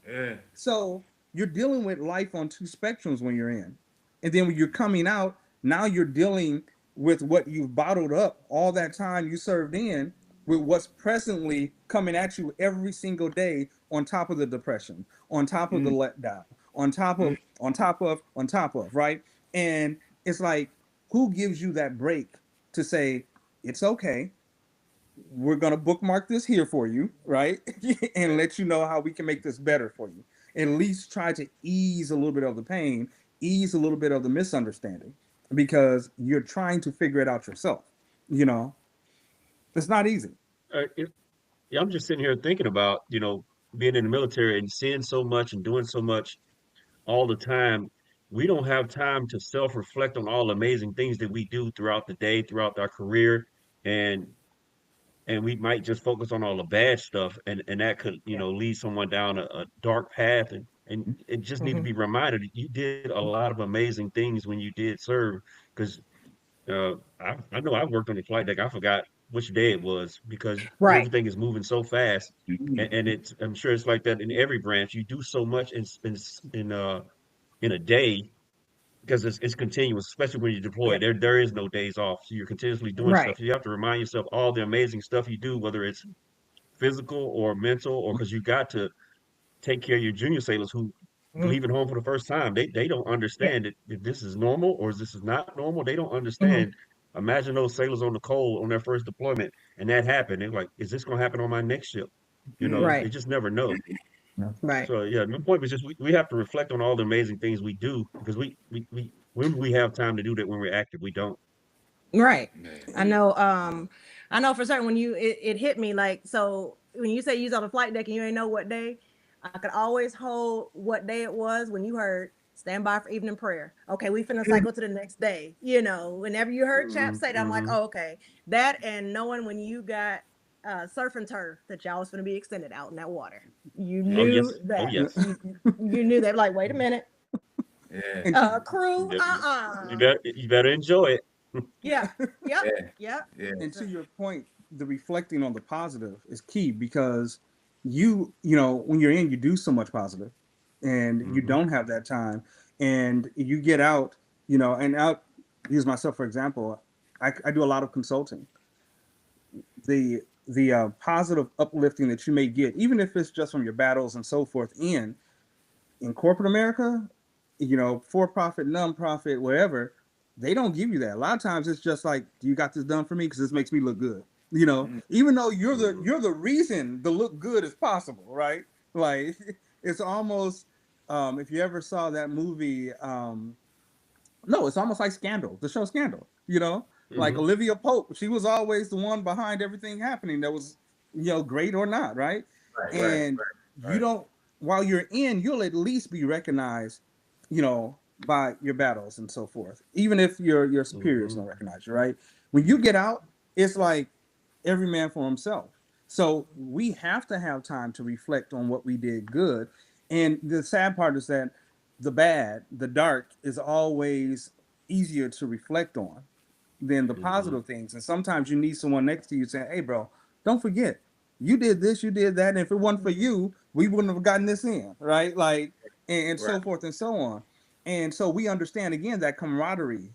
Yeah. so you're dealing with life on two spectrums when you're in. And then when you're coming out, now you're dealing with what you've bottled up all that time you served in with what's presently coming at you every single day on top of the depression, on top of the Mm. letdown, on top Mm. of, on top of, on top of, right? And it's like, who gives you that break to say, it's okay, we're going to bookmark this here for you, right? And let you know how we can make this better for you. At least try to ease a little bit of the pain, ease a little bit of the misunderstanding, because you're trying to figure it out yourself. You know, it's not easy. It, yeah, I'm just sitting here thinking about, being in the military and seeing so much and doing so much all the time. We don't have time to self-reflect on all the amazing things that we do throughout the day, throughout our career, and we might just focus on all the bad stuff, and that could, Yeah. lead someone down a dark path, and it just need to Hmm. be reminded that you did a lot of amazing things when you did serve, because I know I worked on the flight deck. I forgot which day it was because Right. everything is moving so fast, and I'm sure it's like that in every branch. You do so much in a day because it's continuous, especially when you deploy. Yeah. There is no days off, so you're continuously doing Right. stuff. You have to remind yourself all the amazing stuff you do, whether it's physical or mental, or because you got to take care of your junior sailors who leaving home for the first time. They don't Yeah. understand it, if this is normal or is this is not normal. They don't Mhm. understand. Imagine those sailors on the coal on their first deployment, and that happened. They're like, "Is this going to happen on my next ship?" They Right. just never know. Right. So yeah, my point was just we have to reflect on all the amazing things we do because we when we have time to do that when we're active, we don't. Right. Man. I know for certain when it hit me like, so when you say you was on the flight deck and you ain't know what day, I could always hold what day it was when you heard stand by for evening prayer. Okay, we finna cycle to the next day. Whenever you heard Chap say that, I'm like, Hmm. oh, okay. That and knowing when you got surf and turf that y'all was gonna be extended out in that water. You Oh Yeah. knew yes, oh that. yes. You knew that, like, wait a minute. Yeah. And Crew, You uh-uh. you better enjoy it. Yeah. Yep. Yeah. Yep. Yeah. and to your point, the reflecting on the positive is key because you when you're in, you do so much positive, and you Hmm. don't have that time, and you get out, and out. Use myself for example. I do a lot of consulting. The positive uplifting that you may get, even if it's just from your battles and so forth, in corporate America, for profit, non-profit, wherever, they don't give you that. A lot of times it's just like, do you got this done for me? Because this makes me look good. Mm. Even though Hmm. you're the reason the look good is possible, right? Like it's almost if you ever saw that movie, no, it's almost like Scandal, the show Scandal, like Hmm. Olivia Pope, she was always the one behind everything happening that was, great or not, right? Right. Right. And you Right. don't, while you're in, you'll at least be recognized, by your battles and so forth, even if your superiors Hmm. don't recognize you, right? When you get out, it's like every man for himself. So we have to have time to reflect on what we did good. And the sad part is that the bad, the dark, is always easier to reflect on than the Hmm. positive things. And sometimes you need someone next to you saying, "Hey, bro, don't forget, you did this, you did that. And if it wasn't for you, we wouldn't have gotten this in, right?" Like, and Right. so forth and so on. And so we understand again that camaraderie,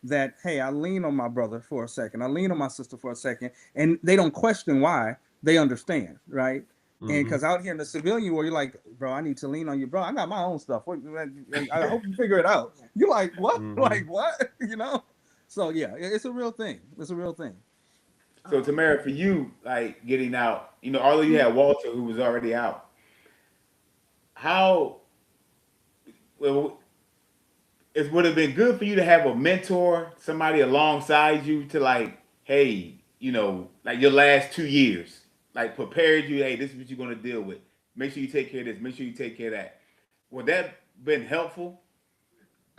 that, hey, I lean on my brother for a second, I lean on my sister for a second, and they don't question why, they understand, right? And Hmm. because out here in the civilian world, you're like, bro, I need to lean on you, bro. I got my own stuff. I hope you figure it out. You're like, what? Hmm. Like, what? So yeah, it's a real thing. It's a real thing. So Tamara, for you, like getting out, although you had Walter who was already out, how well it would have been good for you to have a mentor, somebody alongside you to like, hey, like your last 2 years, like prepared you, hey, this is what you're gonna deal with. Make sure you take care of this, make sure you take care of that. Would that been helpful?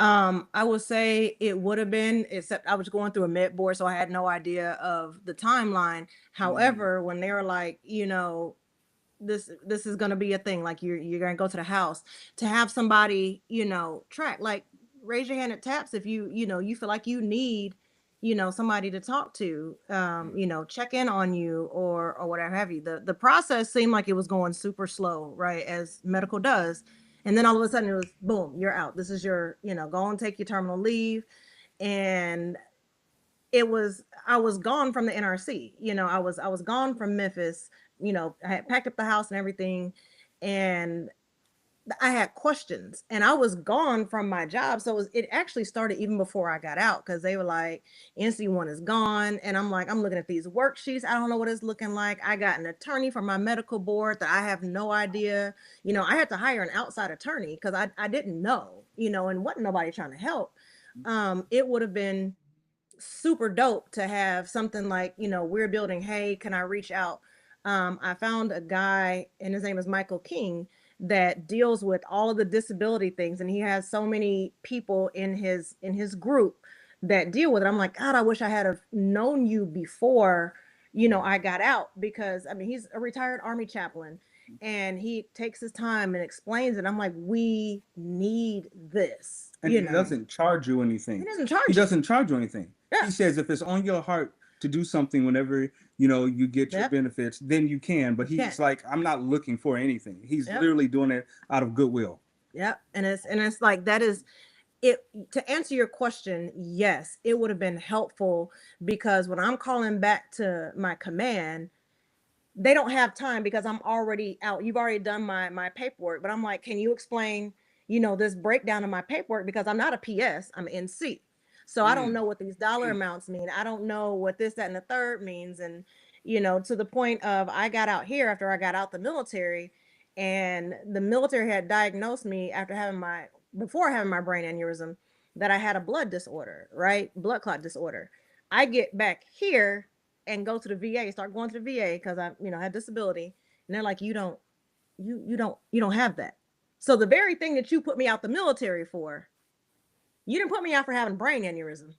I would say it would have been, except I was going through a med board, so I had no idea of the timeline. Mm. However, when they were like, this is gonna be a thing, like you're gonna go to the house, to have somebody, track, like raise your hand at taps if you feel like you need, somebody to talk to, check in on you or whatever have you. The process seemed like it was going super slow, right, as medical does. And then all of a sudden it was boom, you're out. This is your, go and take your terminal leave. And I was gone from the NRC. I was gone from Memphis. I had packed up the house and everything, and I had questions, and I was gone from my job. So it actually started even before I got out, because they were like, NC1 is gone. And I'm like, I'm looking at these worksheets. I don't know what it's looking like. I got an attorney from my medical board that I have no idea. I had to hire an outside attorney because I didn't know, and wasn't nobody trying to help. It would have been super dope to have something like, we're building, hey, can I reach out? I found a guy, and his name is Michael King, that deals with all of the disability things, and he has so many people in his group that deal with it. I'm like, God, I wish I had have known you before, I got out, because I mean, he's a retired Army chaplain, and he takes his time and explains it. I'm like, we need this, And he doesn't charge you he anything. doesn't He charge you. doesn't charge you anything. Yeah. He says if it's on your heart to do something whenever you get your Yep. benefits, then you can. But Can. he's like, I'm not looking for anything. He's Yep. literally doing it out of goodwill. Yep. And it's like, that is it. To answer your question, yes, it would have been helpful, because when I'm calling back to my command, they don't have time because I'm already out. You've already done my paperwork, but I'm like, can you explain, this breakdown of my paperwork? Because I'm not a PS, I'm NC. So I don't know what these dollar amounts mean. I don't know what this, that, and the third means. And, to the point of I got out here after I got out the military, and the military had diagnosed me before having my brain aneurysm, that I had a blood disorder, right? Blood clot disorder. I get back here and go to the VA, start going to the VA because I, had disability. And they're like, you don't have that. So the very thing that you put me out the military for, you didn't put me out for having brain aneurysm.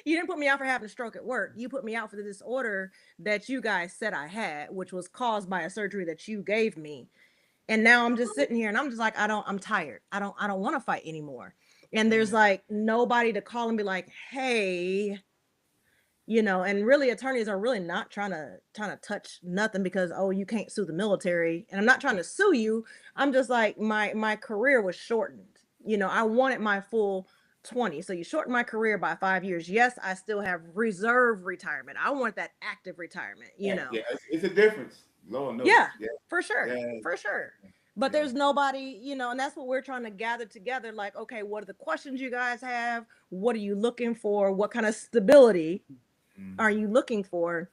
You didn't put me out for having a stroke at work. You put me out for the disorder that you guys said I had, which was caused by a surgery that you gave me. And now I'm just sitting here and I'm just like, I'm tired. I don't want to fight anymore. And there's like nobody to call and be like, hey, and really attorneys are really not trying to touch nothing because, oh, you can't sue the military. And I'm not trying to sue you. I'm just like, my career was shortened. I wanted my full 20. So you shortened my career by 5 years. Yes, I still have reserve retirement. I want that active retirement, Yeah, it's a difference. Lord knows. Yeah, Yeah. for sure. Yeah. For sure. But there's nobody, and that's what we're trying to gather together. Like, okay, what are the questions you guys have? What are you looking for? What kind of stability are you looking for?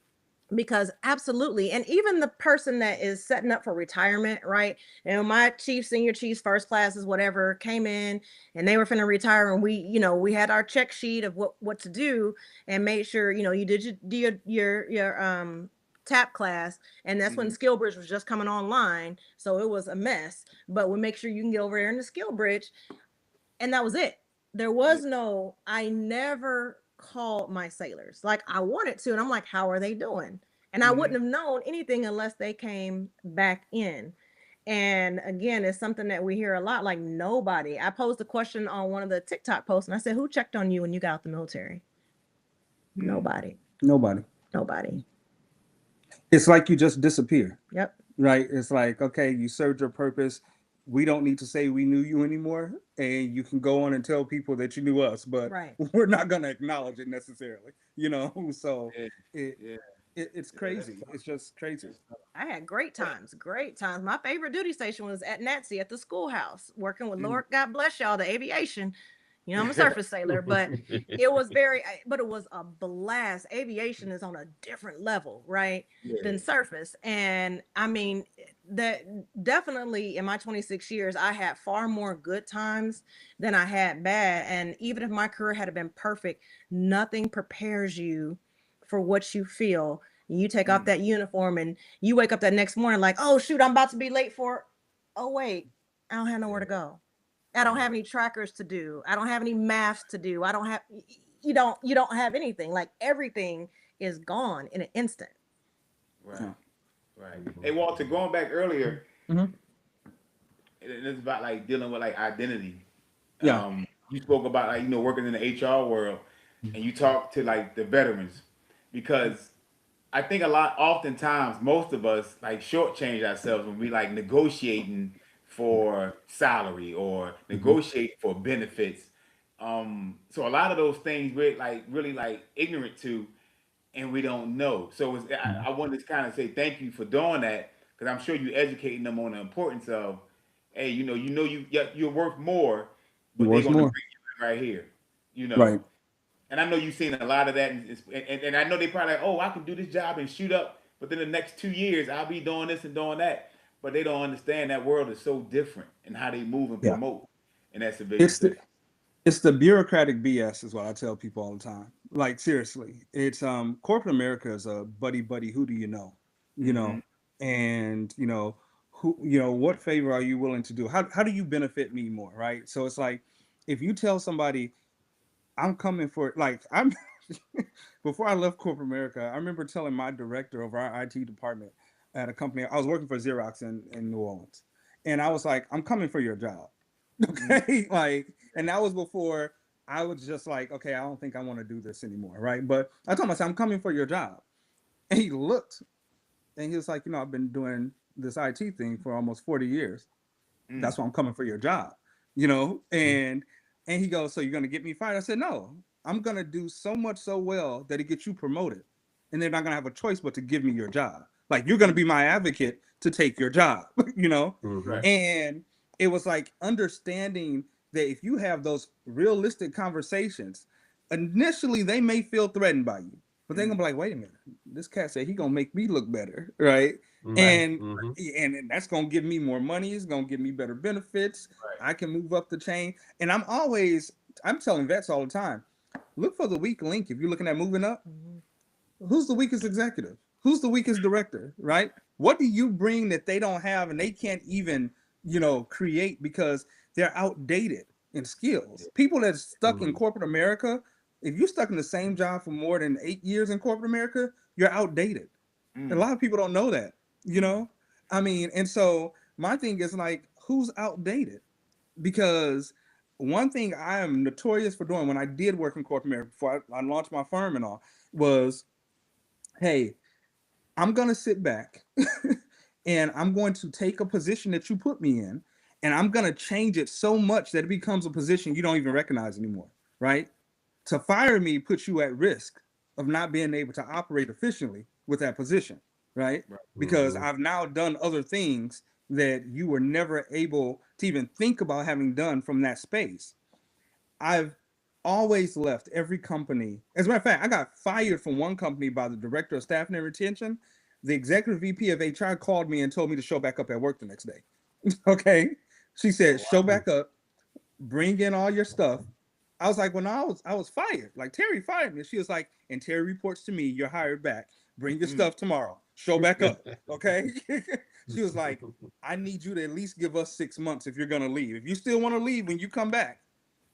Because absolutely. And even the person that is setting up for retirement, right? And my chief, senior chiefs, first classes, whatever, came in and they were finna retire. And we had our check sheet of what to do and made sure, you did your tap class. And that's when SkillBridge was just coming online. So it was a mess, but we'll make sure you can get over there in the SkillBridge. And that was it. There was I never called my sailors. Like I wanted to. And I'm like, how are they doing? And I wouldn't have known anything unless they came back in. And again, it's something that we hear a lot. Like nobody. I posed a question on one of the TikTok posts and I said, who checked on you when you got out the military? Nobody. Nobody. It's like you just disappear. Yep. Right. It's like, okay, you served your purpose. We don't need to say we knew you anymore. And you can go on and tell people that you knew us, but we're not going to acknowledge it necessarily, So it's crazy. It's just crazy. I had great times. My favorite duty station was at NATSI at the schoolhouse, working with Lord God bless y'all, the aviation. I'm a surface sailor, but it was a blast. Aviation is on a different level, right? Than surface. And I mean, that definitely in my 26 years, I had far more good times than I had bad. And even if my career had been perfect, nothing prepares you for what you feel. You take off that uniform and you wake up that next morning like, oh shoot, I'm about to be late oh wait, I don't have nowhere to go. I don't have any trackers to do. I don't have any math to do. I don't have, you don't have anything. Like everything is gone in an instant. Right. Hey, Walter, going back earlier, it's about like dealing with like identity. Yeah. You spoke about like, working in the HR world and you talk to like the veterans because I think oftentimes most of us like shortchange ourselves when we like negotiating for salary or negotiate for benefits. So a lot of those things we're like really like ignorant to, and we don't know. So I wanted to kind of say thank you for doing that because I'm sure you educating them on the importance of, hey, you're worth more, but they're going to bring you in right here, Right. And I know you've seen a lot of that, and I know they probably like, oh, I can do this job and shoot up, but then the next 2 years I'll be doing this and doing that. But they don't understand that world is so different and how they move and promote. And that's a big it's the bureaucratic BS is what I tell people all the time. Like seriously, it's corporate America is a buddy. Who do you know? And who what favor are you willing to do? How do you benefit me more? Right. So it's like if you tell somebody I'm coming for like I'm before I left corporate America, I remember telling my director of our IT department at a company. I was working for Xerox in New Orleans. And I was like, I'm coming for your job. Okay. Like, and that was before I was just like, okay, I don't think I want to do this anymore. Right. But I told myself, I'm coming for your job. And he looked and he was like, I've been doing this IT thing for almost 40 years. That's why I'm coming for your job, and he goes, so you're going to get me fired? I said, no, I'm going to do so much so well that it gets you promoted. And they're not going to have a choice but to give me your job. Like, you're going to be my advocate to take your job, you know? Mhm. And it was like understanding that if you have those realistic conversations, initially they may feel threatened by you, but they're gonna be like, wait a minute, this cat said he gonna make me look better, right? Mhm. And Mhm. and that's gonna give me more money, it's gonna give me better benefits. I can move up the chain. And I'm telling vets all the time, look for the weak link if you're looking at moving up. Who's the weakest executive? Who's the weakest director, right? What do you bring that they don't have and they can't even, create because they're outdated in skills? People that's stuck in Mhm. corporate America, if you're stuck in the same job for more than 8 years in corporate America, you're outdated. A lot of people don't know that, you know? I mean, and so my thing is like, who's outdated? Because one thing I am notorious for doing when I did work in corporate America before I launched my firm and all was, hey, I'm going to sit back and I'm going to take a position that you put me in and I'm going to change it so much that it becomes a position you don't even recognize anymore, right? To fire me puts you at risk of not being able to operate efficiently with that position, right? Because Mhm. I've now done other things that you were never able to even think about having done from that space. I've always left every company. As a matter of fact, I got fired from one company by the director of staffing and retention. The executive VP of HR called me and told me to show back up at work the next day. Okay. She said, show back up, bring in all your stuff. I was like, well, no, I was fired. Like, Terry fired me. She was like, and Terry reports to me, you're hired back. Bring your stuff tomorrow. Show back up. Okay. She was like, I need you to at least give us 6 months if you're gonna leave. If you still want to leave when you come back,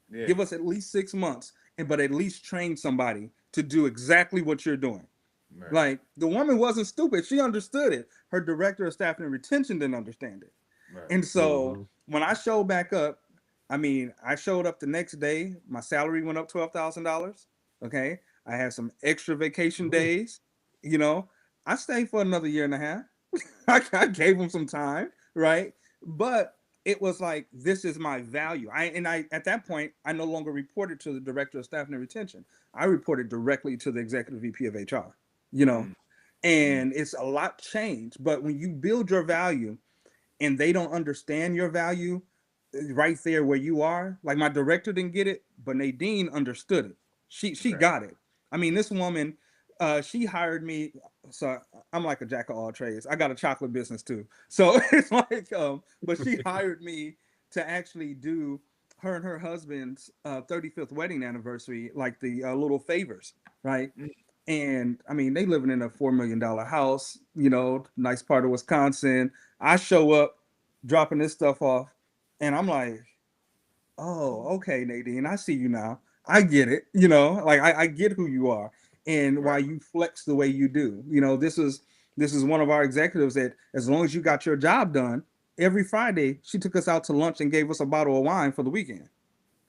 Yeah. give us at least 6 months, but at least train somebody to do exactly what you're doing. Right. Like, the woman wasn't stupid. She understood it. Her director of staffing and retention didn't understand it. Right. And so Mhm. when I showed back up, I mean, I showed up the next day. My salary went up $12,000. Okay. I had some extra vacation Ooh. days. You know, I stayed for another year and a half. I gave them some time, right? But it was like, this is my value. I at that point I no longer reported to the director of staffing and retention. I reported directly to the executive VP of HR. You know, and it's a lot changed. But when you build your value and they don't understand your value right there where you are, like my director didn't get it, but Nadine understood it. She Right. got it. I mean, this woman, she hired me. So I'm like a jack of all trades. I got a chocolate business too. So it's like, but she hired me to actually do her and her husband's 35th wedding anniversary, like the little favors, right? And I mean, they living in a $4 million house, nice part of Wisconsin. I show up dropping this stuff off, and I'm like, oh, okay, Nadine, I see you now. I get it. Like I get who you are and why Right. you flex the way you do. This is one of our executives that, as long as you got your job done, every Friday she took us out to lunch and gave us a bottle of wine for the weekend.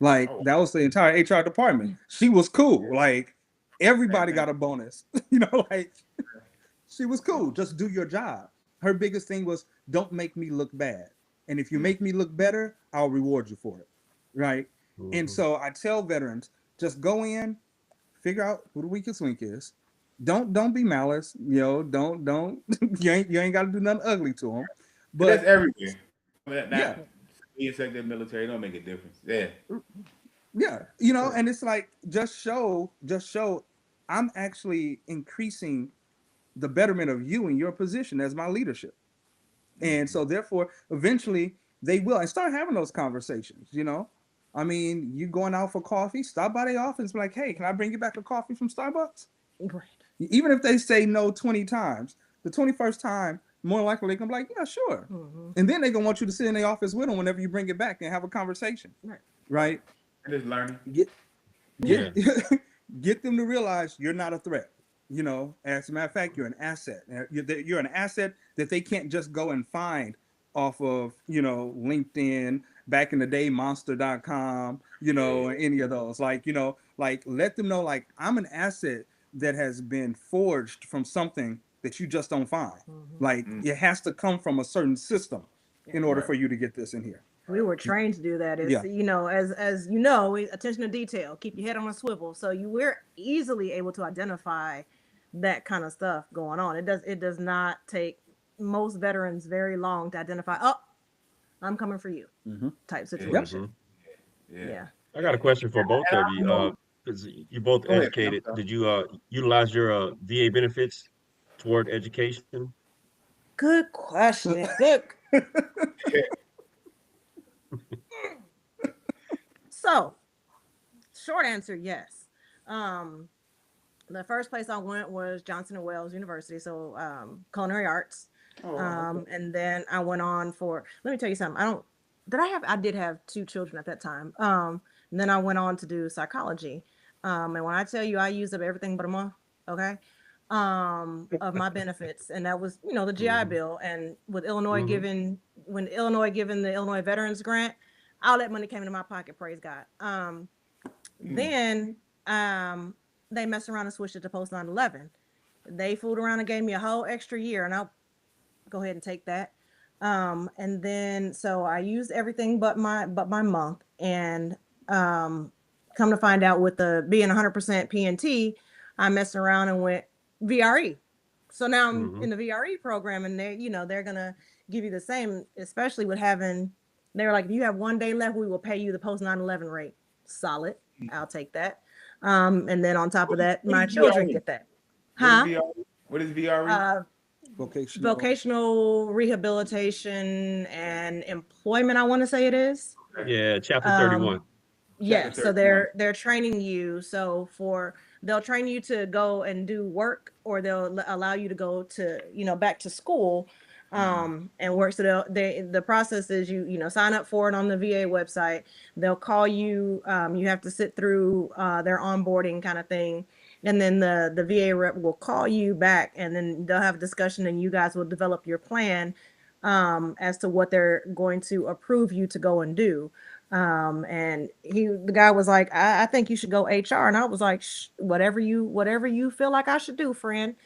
Like, Oh, that was the entire HR department. She was cool. Like, same everybody thing. got a bonus. Like, she was cool. Just do your job. Her biggest thing was, don't make me look bad. And if you make me look better, I'll reward you for it. Right. And Mhm. so I tell veterans, just go in, figure out who the weakest link is. Don't be malice. Don't you ain't got to do nothing ugly to them. And that's But everywhere. Not yeah, being sector military don't make a difference. Yeah. yeah, and it's like, just show I'm actually increasing the betterment of you in your position as my leadership. And so therefore, eventually they will, and start having those conversations. I mean, you going out for coffee, stop by the office, be like, hey, can I bring you back a coffee from Starbucks? Right. Even if they say no 20 times, the 21st time, more likely they can be like, yeah, sure. And then they're gonna want you to sit in the office with them whenever you bring it back and have a conversation. Right. Right? And just learning. Get get Yeah. get them to realize you're not a threat. As a matter of fact, you're an asset. You're an asset that they can't just go and find off of, LinkedIn, back in the day, monster.com, any of those. Like, let them know, like, I'm an asset that has been forged from something that you just don't find. Like, it has to come from a certain system Yeah. in order Right. for you to get this in here. We were trained to do that. Is Yeah. as attention to detail, keep your head on a swivel. So we're easily able to identify that kind of stuff going on. It does not take most veterans very long to identify, oh, I'm coming for you type situation. Yeah. Yeah. I got a question for both And of I you. know. Because you're both Go ahead, man. I'm educated. sorry. Did you utilize your VA benefits toward education? Good question. Good. So, short answer, yes. Um, the first place I went was Johnson and Wales University, so culinary arts. Oh, wow, okay. And then I went on for. Let me tell you something. I did have two children at that time. And then I went on to do psychology. And when I tell you I used up everything but a month, okay, of my benefits, and that was the GI Hmm. Bill. And with Illinois Hmm. giving when Illinois given the Illinois Veterans Grant, all that money came into my pocket. Praise God. Then um, they messed around and switched it to post 9/11. They fooled around and gave me a whole extra year, and I'll go ahead and take that. And then so I used everything but my month, and um, come to find out with the being 100% PNT, I messed around and went VRE. So now I'm Hmm. in the VRE program, and they're gonna give you the same, especially with having. They were like, if you have 1 day left, we will pay you the post 9/11 rate. Solid, I'll take that. And then on top of that, What is my children VRE? get that. What is Huh? VRE? What is VRE? Uh, Vocational. vocational rehabilitation and employment, I want to say it is. Okay. Yeah, chapter Um, 31. Chapter yeah, so 31. they're training you. So they'll train you to go and do work, or they'll allow you to go to back to school, and work. So the process is you sign up for it on the VA website. They'll call you. You have to sit through their onboarding kind of thing, and then the VA rep will call you back, and then they'll have a discussion, and you guys will develop your plan as to what they're going to approve you to go and do. And the guy was like, I think you should go HR. And I was like, whatever you feel like I should do, friend.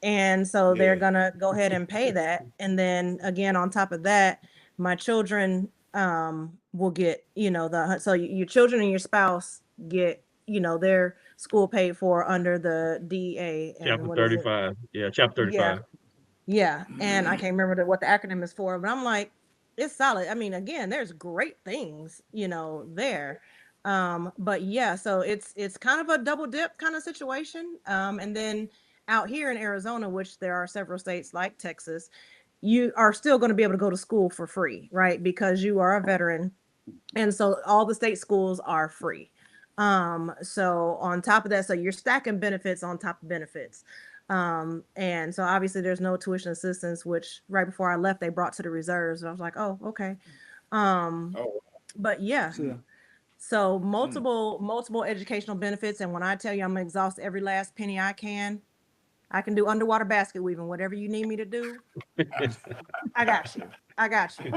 And so they're Yeah. gonna go ahead and pay that. And then again, on top of that, my children will get, your children and your spouse get, their school paid for under the DEA. And Chapter what is it? 35. Yeah, chapter Yeah. 35. Yeah, and I can't remember what the acronym is for, but I'm like, it's solid. I mean, again, there's great things, there. But yeah, so it's kind of a double dip kind of situation. And then out here in Arizona, which there are several states like Texas, you are still going to be able to go to school for free, right? Because you are a veteran, and so all the state schools are free. So on top of that, so you're stacking benefits on top of benefits. And so obviously there's no tuition assistance, which right before I left they brought to the reserves. And I was like, oh, okay. um Oh. but yeah, So, yeah. so Mm. multiple educational benefits. And when I tell you I'm gonna exhaust every last penny I can do underwater basket weaving, whatever you need me to do. I got you. I got you.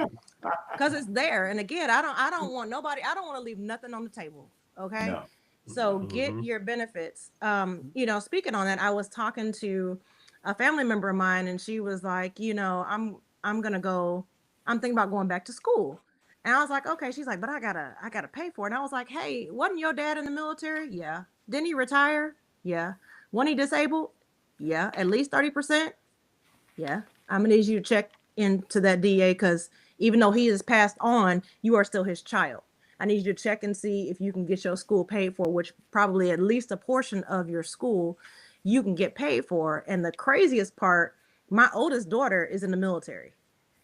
Because it's there. And again, I don't want nobody, I don't want to leave nothing on the table. Okay. No. So No. get Hmm. your benefits. Speaking on that, I was talking to a family member of mine, and she was like, I'm gonna go, I'm thinking about going back to school. And I was like, okay. She's like, but I gotta pay for it. And I was like, hey, wasn't your dad in the military? Yeah. Didn't he retire? Yeah. Wasn't he disabled? Yeah. At least 30%. Yeah. I'm gonna need you to check into that DA, because even though he is passed on, you are still his child. I need you to check and see if you can get your school paid for, which probably at least a portion of your school you can get paid for. And the craziest part, my oldest daughter is in the military.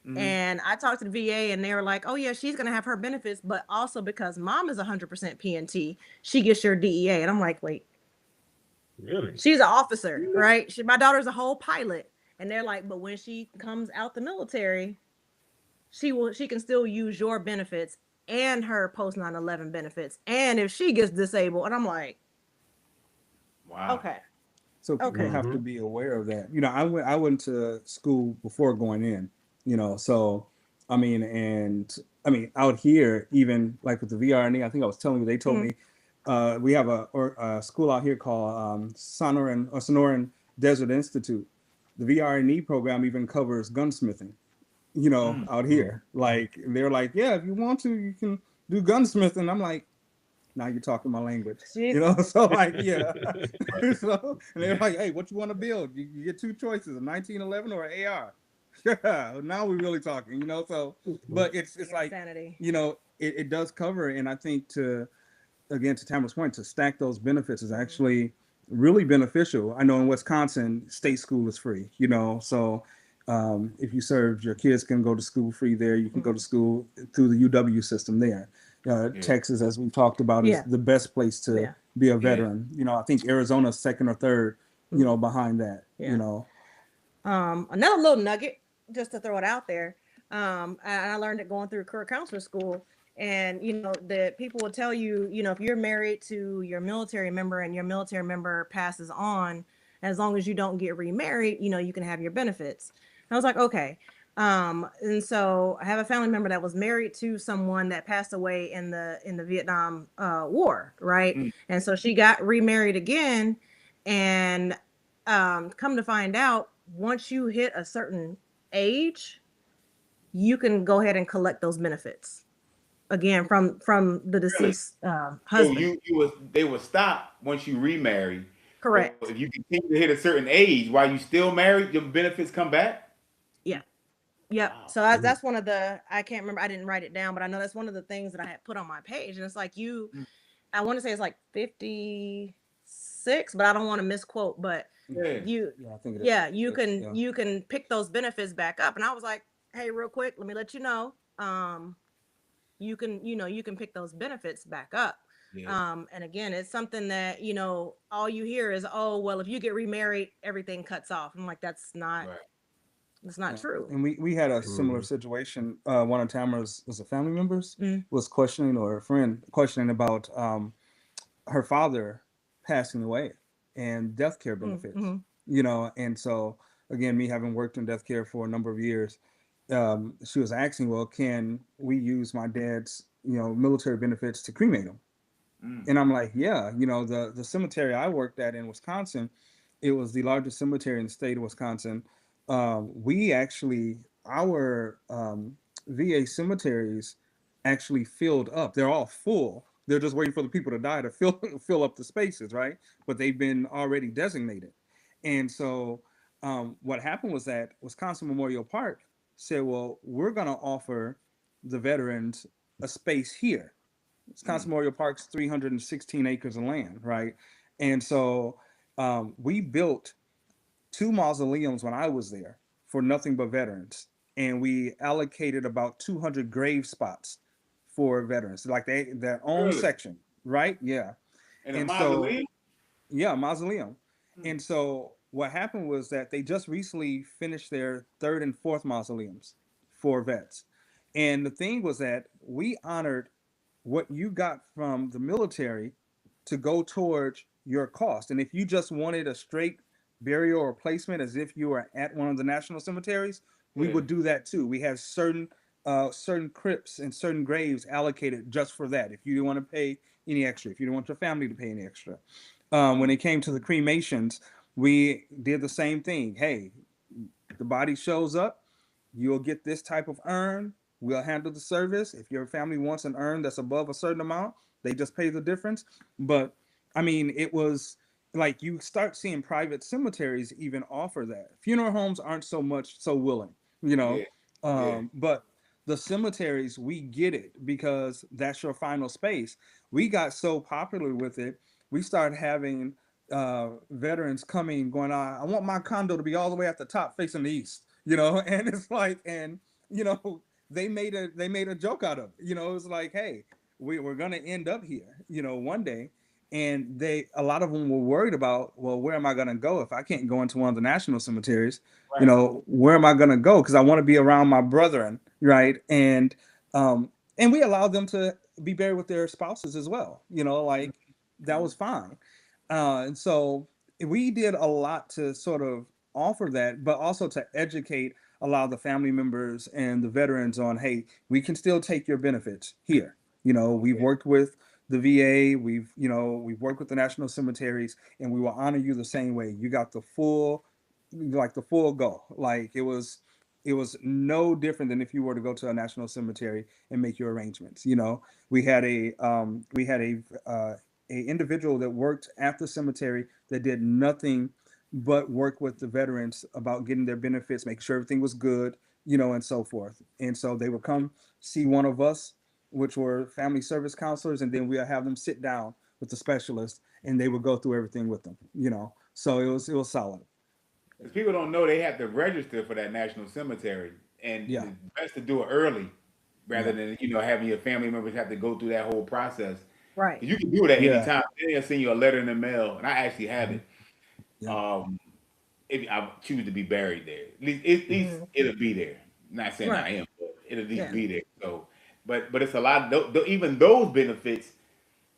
Mm-hmm. And I talked to the VA, and they were like, oh yeah, she's gonna have her benefits, but also because mom is 100% PNT, she gets your DEA. And I'm like, wait, Really? she's an officer, right? My daughter's a whole pilot. And they're like, but when she comes out the military, she can still use your benefits and her post 9/11 benefits. And if she gets disabled, and I'm like, Wow. okay, So people okay. have to Hmm. be aware of that. I went to school before going in, so I mean out here, even like with the VRNE, I think I was telling you, they told Mm, me we have a school out here called Sonoran Desert Institute. The VRNE program even covers gunsmithing, Mm. out here. Like they're like, yeah, if you want to, you can do gunsmithing. I'm like, now you're talking my language. Jeez. You know, so like, yeah. So, and they're like, hey, what you want to build? You get two choices, a 1911 or an AR. Yeah, now we're really talking, you know. So, but it's like, Insanity. you know, it does cover, and I think again to Tamara's point, to stack those benefits is actually really beneficial. I know in Wisconsin, state school is free, you know, so if you serve, your kids can go to school free there. You can go to school through the UW system there. Yeah. Texas, as we talked about, is Yeah. the best place to Yeah. be a veteran. You know, I think Arizona's second or third, you know, behind that, Yeah. you know. Another little nugget, just to throw it out there. And I learned it going through career counselor school. And, you know, that people will tell you, you know, if you're married to your military member and your military member passes on, as long as you don't get remarried, you know, you can have your benefits. And I was like, okay. And so I have a family member that was married to someone that passed away in the Vietnam War, right? Mm. And so she got remarried again, and come to find out, once you hit a certain age, you can go ahead and collect those benefits again from the deceased So husband. they would stop once you remarry. Correct. But if you continue to hit a certain age while you still married, your benefits come back. Yeah. Yep. Wow. So that's one of the, I can't remember, I didn't write it down, but I know that's one of the things that I had put on my page. And it's like I want to say it's like 56, but I don't want to misquote, but Yeah. I think it is. yeah, you Yeah. can pick those benefits back up. And I was like, hey, real quick, let me let you know. You can pick those benefits back up. Yeah. And again, it's something that, you know, all you hear is, oh, well, if you get remarried, everything cuts off. I'm like, that's not Yeah. true. And we had a similar situation. One of Tamara's was a family members was questioning, or a friend questioning about her father passing away and death care benefits. You know, and so again, me having worked in death care for a number of years, she was asking, well, can we use my dad's, you know, military benefits to cremate him? And I'm like, yeah, you know, the cemetery I worked at in Wisconsin, it was the largest cemetery in the state of Wisconsin. We actually, our VA cemeteries actually filled up. They're all full. They're just waiting for the people to die to fill up the spaces, right? But they've been already designated. And so what happened was that Wisconsin Memorial Park said, well, we're going to offer the veterans a space here. Wisconsin Memorial Park's 316 acres of land, right? And so we built two mausoleums when I was there for nothing but veterans, and we allocated about 200 grave spots for veterans, like their own Really? section, right? Yeah. And a And so mausoleum? yeah, mausoleum. And so what happened was that they just recently finished their third and fourth mausoleums for vets. And the thing was that we honored what you got from the military to go towards your cost. And if you just wanted a straight burial or placement as if you were at one of the national cemeteries, we would do that too. We have certain crypts and certain graves allocated just for that. If you didn't want to pay any extra, if you didn't want your family to pay any extra. When it came to the cremations, we did the same thing. Hey, the body shows up, you'll get this type of urn. We'll handle the service. If your family wants an urn that's above a certain amount, they just pay the difference. But I mean, it was like you start seeing private cemeteries even offer that. Funeral homes aren't so willing, you know. Yeah. Yeah. But the cemeteries, we get it because that's your final space. We got so popular with it, we started having veterans coming, going, I want my condo to be all the way at the top facing the east, you know. And it's like, and you know, they made a joke out of it. You know, it was like, hey, we're gonna end up here, you know, one day. And a lot of them were worried about, well, where am I gonna go if I can't go into one of the national cemeteries? You Right. know, where am I gonna go? Because I want to be around my brethren, right? And we allowed them to be buried with their spouses as well. You know, like that was fine. And so we did a lot to sort of offer that, but also to educate a lot of the family members and the veterans on, hey, we can still take your benefits here. You know, we've worked with the VA, we've worked with the national cemeteries, and we will honor you the same way. You got the full go. Like it was It was no different than if you were to go to a national cemetery and make your arrangements. You know, we had a individual that worked at the cemetery that did nothing but work with the veterans about getting their benefits, make sure everything was good, you know, and so forth. And so they would come see one of us, which were family service counselors, and then we'll have them sit down with the specialist, and they would go through everything with them. You know, so it was solid. Because people don't know they have to register for that national cemetery, and Yeah, it's best to do it early rather yeah, than having your family members have to go through that whole process. Right. 'Cause you can do it at any yeah, time. They'll send you a letter in the mail, and I actually have mhm, it. yeah, Um, if I choose to be buried there, at mhm, least Hmm. it'll be there. Not saying Right. I am, but it'll at least Yeah. be there. So, but it's a lot. Even those benefits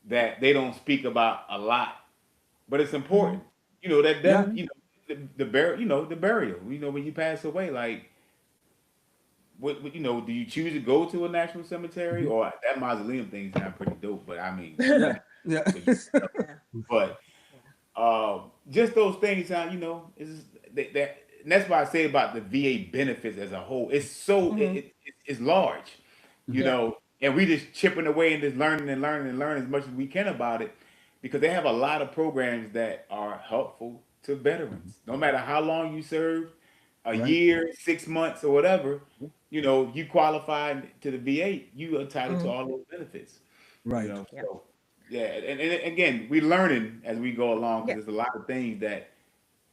that they don't speak about a lot, but it's Hmm. important. You know that yeah. death. The burial. You know when you pass away, like do you choose to go to a national cemetery Mhm, or that mausoleum thing is not pretty dope? But I mean, yeah, yeah. Yeah. but Yeah. just those things, is and that's why I say about the VA benefits as a whole. It's so Hmm. it's large, Mhm, Yeah. and we just chipping away and just learning and learning and learning as much as we can about it, because they have a lot of programs that are helpful to mhm. veterans. No matter how long you served, a Right, year, 6 months, or whatever, you qualify to the VA, you are entitled to Hmm. all those benefits. right. Yeah. So yeah, and again, we're learning as we go along Yeah. because there's a lot of things that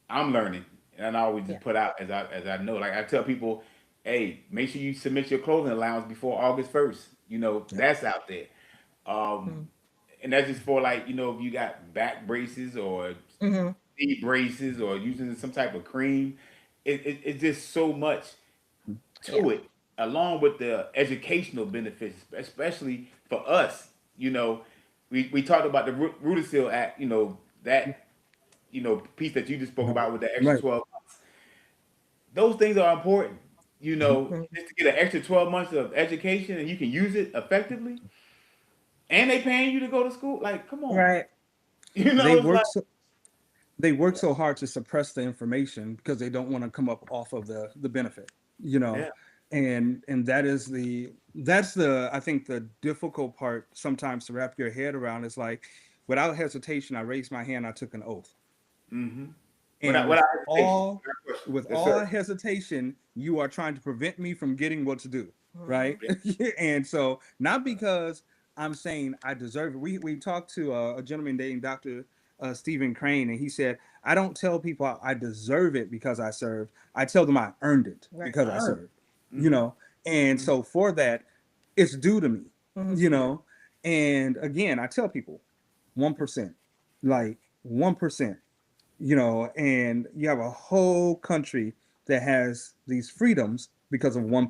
I'm learning, and I always Yeah. just put out as I know. Like I tell people, hey, make sure you submit your clothing allowance before August 1st. Yeah, That's out there. Um, Hmm. and that's just for like if you got back braces or Hmm. knee braces or using some type of cream. It's just so much mhm, Yeah. to it, along with the educational benefits, especially for us. We talked about the Rudisill Act. That piece that you just spoke mhm. about with the extra Right. 12 months. Those things are important. Mhm. Hmm. Just to get an extra 12 months of education and you can use it effectively, and they paying you to go to school. Like, come on, Right. They it's like work so they work so hard to suppress the information because they don't want to come up off of the benefit, you know. yeah, And that's the I think the difficult part sometimes to wrap your head around is like without hesitation, I raised my hand, I took an oath. mm-hmm. And Without hesitation. Without question. with Yes, all sir. hesitation, you are trying to prevent me from getting what to do, Hmm. right? And so not because I'm saying I deserve it. We talked to a gentleman named Dr. Stephen Crane, and he said, I don't tell people I deserve it because I served. I tell them I earned it Right. because I Earn. served, you Mm-hmm. know. And Mm-hmm. so for that, it's due to me, Hmm. you know. And again, I tell people 1%, like 1%, you know, and you have a whole country that has these freedoms because of 1%. One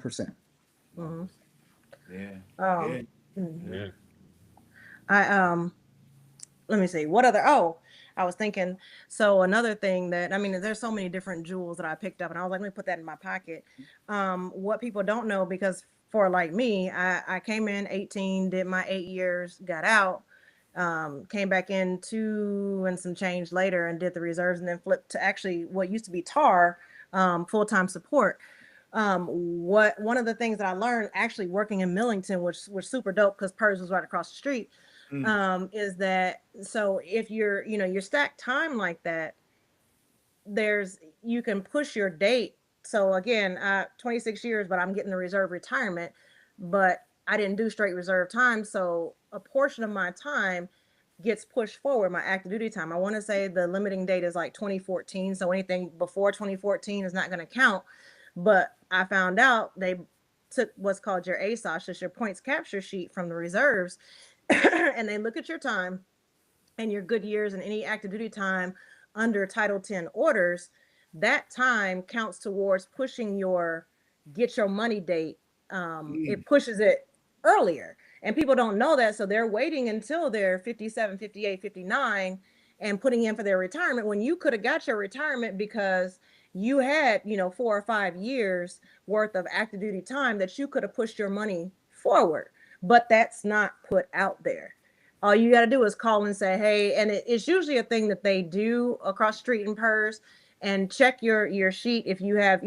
Hmm. percent. Yeah. Um, Yeah. mhm. Yeah. I let me see what other. Oh, I was thinking. So another thing that I mean, there's so many different jewels that I picked up, and I was like, let me put that in my pocket. What people don't know, because for like me, I came in 18, did my 8 years, got out, came back in two and some change later, and did the reserves, and then flipped to actually what used to be TAR, full time support. What One of the things that I learned actually working in Millington, which was super dope because PERS was right across the street, Mm. is that so if you're stacked time like that, there's you can push your date. So again, 26 years, but I'm getting the reserve retirement, but I didn't do straight reserve time, so a portion of my time gets pushed forward, my active duty time. I want to say the limiting date is like 2014, so anything before 2014 is not going to count. But I found out they took what's called your ASOS, just your points capture sheet from the reserves, and they look at your time and your good years and any active duty time under Title 10 orders. That time counts towards pushing your get your money date. Mm. It pushes it earlier. And people don't know that. So they're waiting until they're 57, 58, 59 and putting in for their retirement when you could have got your retirement because you had, 4 or 5 years worth of active duty time that you could have pushed your money forward. But that's not put out there. All you got to do is call and say, hey, and it's usually a thing that they do across the street in PERS. and check your sheet if you have,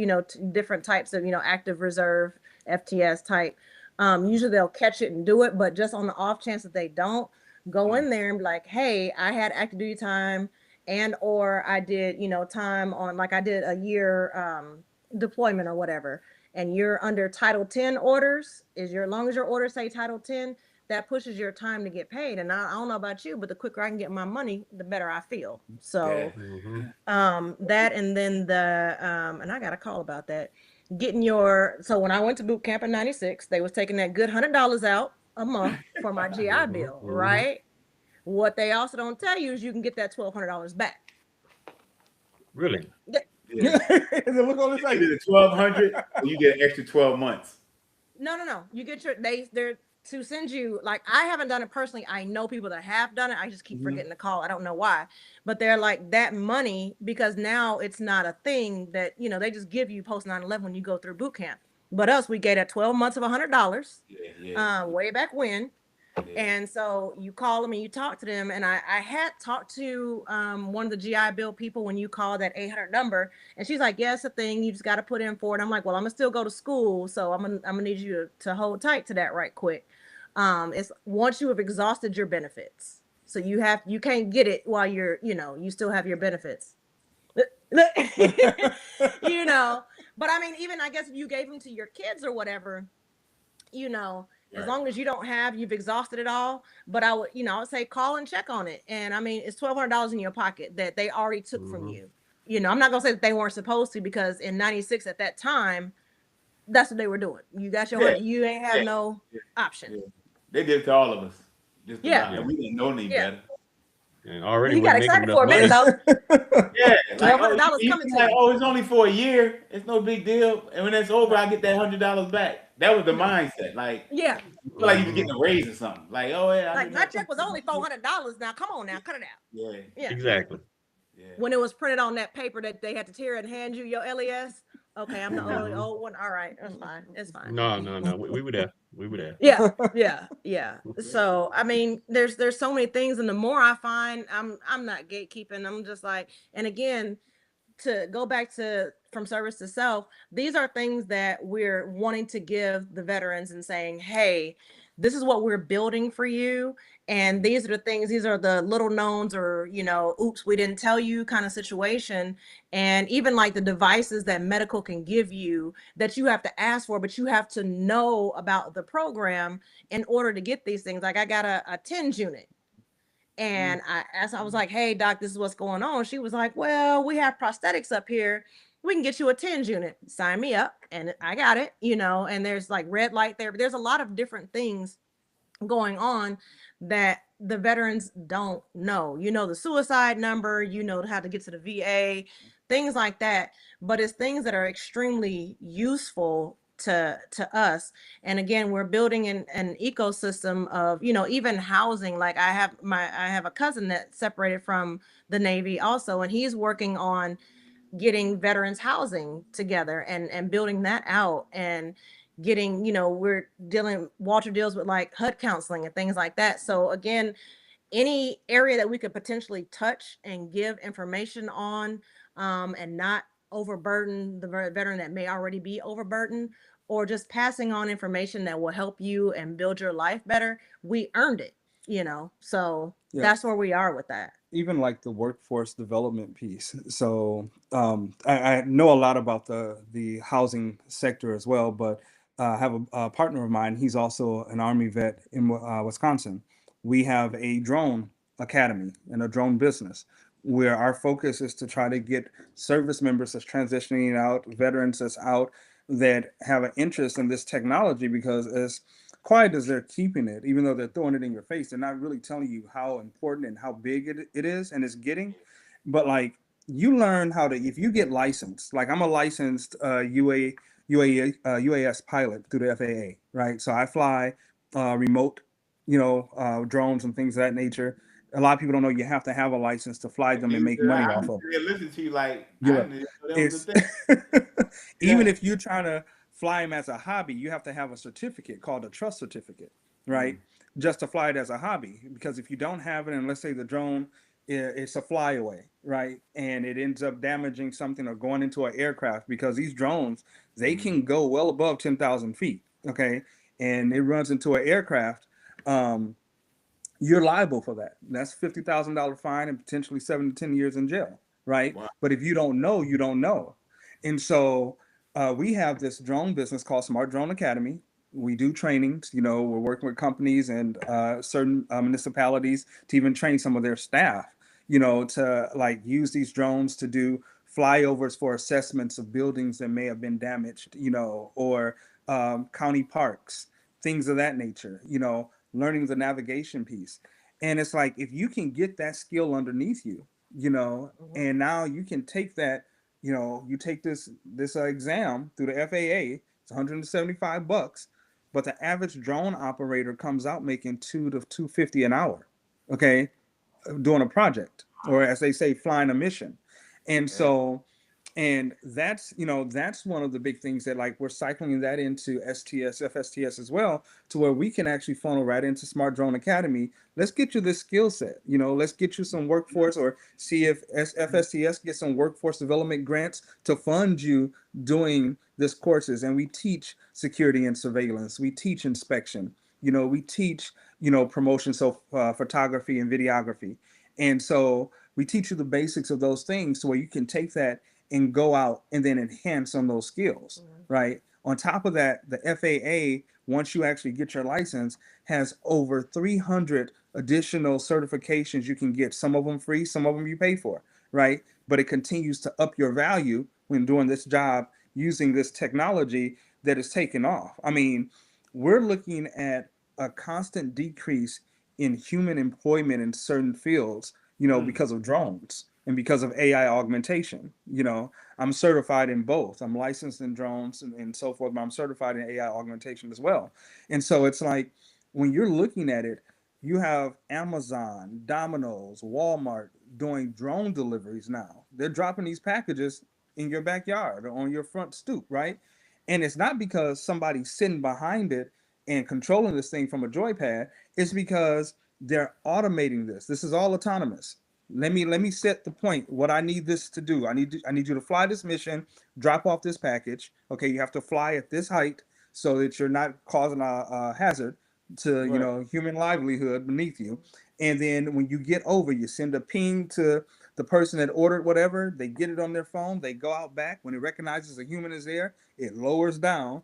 different types of, active reserve, FTS type. Usually they'll catch it and do it, but just on the off chance that they don't, go in there and be like, hey, I had active duty time, and or I did, time on, like I did a year deployment or whatever, and you're under Title 10 orders, as long as your orders say Title 10, that pushes your time to get paid. And I don't know about you, but the quicker I can get my money, the better I feel. So that, and then and I got a call about that. So when I went to boot camp in 96, they was taking that good $100 out a month for my GI bill, right? What they also don't tell you is you can get that $1,200 back. Really? Yeah. Look on the side. Either 1,200 or you get an extra 12 months. No. You get they're to send you, like, I haven't done it personally. I know people that have done it. I just keep forgetting to call. I don't know why, but they're like, that money, because now it's not a thing that, they just give you post 9/11 when you go through boot camp. But us, we gave that 12 months of $100 way back when. And so you call them and you talk to them. And I had talked to one of the GI Bill people when you call that 800 number. And she's like, yeah, it's a thing. You just got to put in for it. I'm like, well, I'm going to still go to school. So I'm gonna need you to hold tight to that right quick. It's once you have exhausted your benefits. So you can't get it while you're, you still have your benefits. But I mean, even I guess if you gave them to your kids or whatever, as long as you've exhausted it all. But I would say call and check on it. And I mean, it's $1,200 in your pocket that they already took from you. I'm not gonna say that they weren't supposed to, because in 96 at that time, that's what they were doing. You got your money. You ain't have no option. Yeah. They did it to all of us. Just Yeah. we didn't know any better. And already You got excited for a minute though. Yeah, like, $1,200 coming to like, you. it's only for a year. It's no big deal. And when it's over, I get that $100 back. That was the mindset. Like, Yeah. I feel like you were getting a raise or something. Like, oh yeah, Like, my check was only $400. Now, come on now, cut it out. Yeah. Exactly. Yeah. When it was printed on that paper that they had to tear and hand you your LES. Okay, I'm the only old one. All right, that's fine. It's fine. No. We were there. We were there. Yeah. So I mean, there's so many things, and the more I find, I'm not gatekeeping. I'm just like, and again, to go back to from service to self, these are things that we're wanting to give the veterans and saying, hey, this is what we're building for you. And these are the things, these are the little knowns, or, oops, we didn't tell you kind of situation. And even like the devices that medical can give you that you have to ask for, but you have to know about the program in order to get these things. Like, I got a TENS unit. And I was like, hey, doc, this is what's going on. She was like, well, we have prosthetics up here. We can get you a TENS unit. Sign me up. And I got it, and there's like red light there. But there's a lot of different things going on that the veterans don't know. The suicide number, how to get to the VA, things like that. But it's things that are extremely useful to us. And again, we're building an ecosystem of, even housing. Like, I have a cousin that separated from the Navy also, and he's working on getting veterans housing together and building that out, and getting, Walter deals with like HUD counseling and things like that. So again, any area that we could potentially touch and give information on, and not overburden the veteran that may already be overburdened, or just passing on information that will help you and build your life better, we earned it, so that's where we are with that. Even like the workforce development piece. So I know a lot about the housing sector as well, but I have a partner of mine. He's also an Army vet in Wisconsin. We have a drone academy and a drone business where our focus is to try to get service members that's transitioning out, veterans that's out, that have an interest in this technology, because as quiet as they're keeping it, even though they're throwing it in your face, they're not really telling you how important and how big it is and it's getting. But like, you learn how to, if you get licensed, like I'm a licensed UAS pilot through the FAA, right? So I fly remote, drones and things of that nature. A lot of people don't know you have to have a license to fly them and make money off of. They listen to you like, Yeah. I didn't know that was a thing. Even if you're trying to fly them as a hobby, you have to have a certificate called a trust certificate, right? Just to fly it as a hobby. Because if you don't have it, and let's say the drone it's a flyaway, right? And it ends up damaging something or going into an aircraft, because these drones, they can go well above 10,000 feet, okay? And it runs into an aircraft. Um, you're liable for that. That's $50,000 fine and potentially 7 to 10 years in jail, right? Wow. But if you don't know, you don't know. And so we have this drone business called Smart Drone Academy. We do trainings. We're working with companies and certain municipalities to even train some of their staff, to like use these drones to do flyovers for assessments of buildings that may have been damaged, or county parks, things of that nature, learning the navigation piece. And it's like, if you can get that skill underneath you, and now you can take that, you take this exam through the FAA, it's $175, but the average drone operator comes out making 2 to 250 an hour, okay, doing a project, or as they say, flying a mission. And Yeah. so, and that's one of the big things that, like, we're cycling that into STS FSTS as well, to where we can actually funnel right into Smart Drone Academy. Let's get you this skill set, let's get you some workforce, or see if FSTS gets some workforce development grants to fund you doing this courses. And we teach security and surveillance, we teach inspection, we teach promotion, so photography and videography. And so we teach you the basics of those things, so where you can take that and go out and then enhance on those skills, right? On top of that, the FAA, once you actually get your license, has over 300 additional certifications you can get. Some of them free, some of them you pay for, right? But it continues to up your value when doing this job using this technology that is taking off. I mean, we're looking at a constant decrease in human employment in certain fields, because of drones and because of AI augmentation. I'm certified in both. I'm licensed in drones and so forth, but I'm certified in AI augmentation as well. And so it's like, when you're looking at it, you have Amazon, Domino's, Walmart doing drone deliveries now. They're dropping these packages in your backyard or on your front stoop, right? And it's not because somebody's sitting behind it and controlling this thing from a joypad. It's because they're automating this. This is all autonomous. Let me set the point. What I need this to do. I need you to fly this mission, drop off this package. Okay, you have to fly at this height so that you're not causing a hazard to Right. human livelihood beneath you. And then when you get over, you send a ping to the person that ordered whatever. They get it on their phone. They go out back. When it recognizes a human is there, it lowers down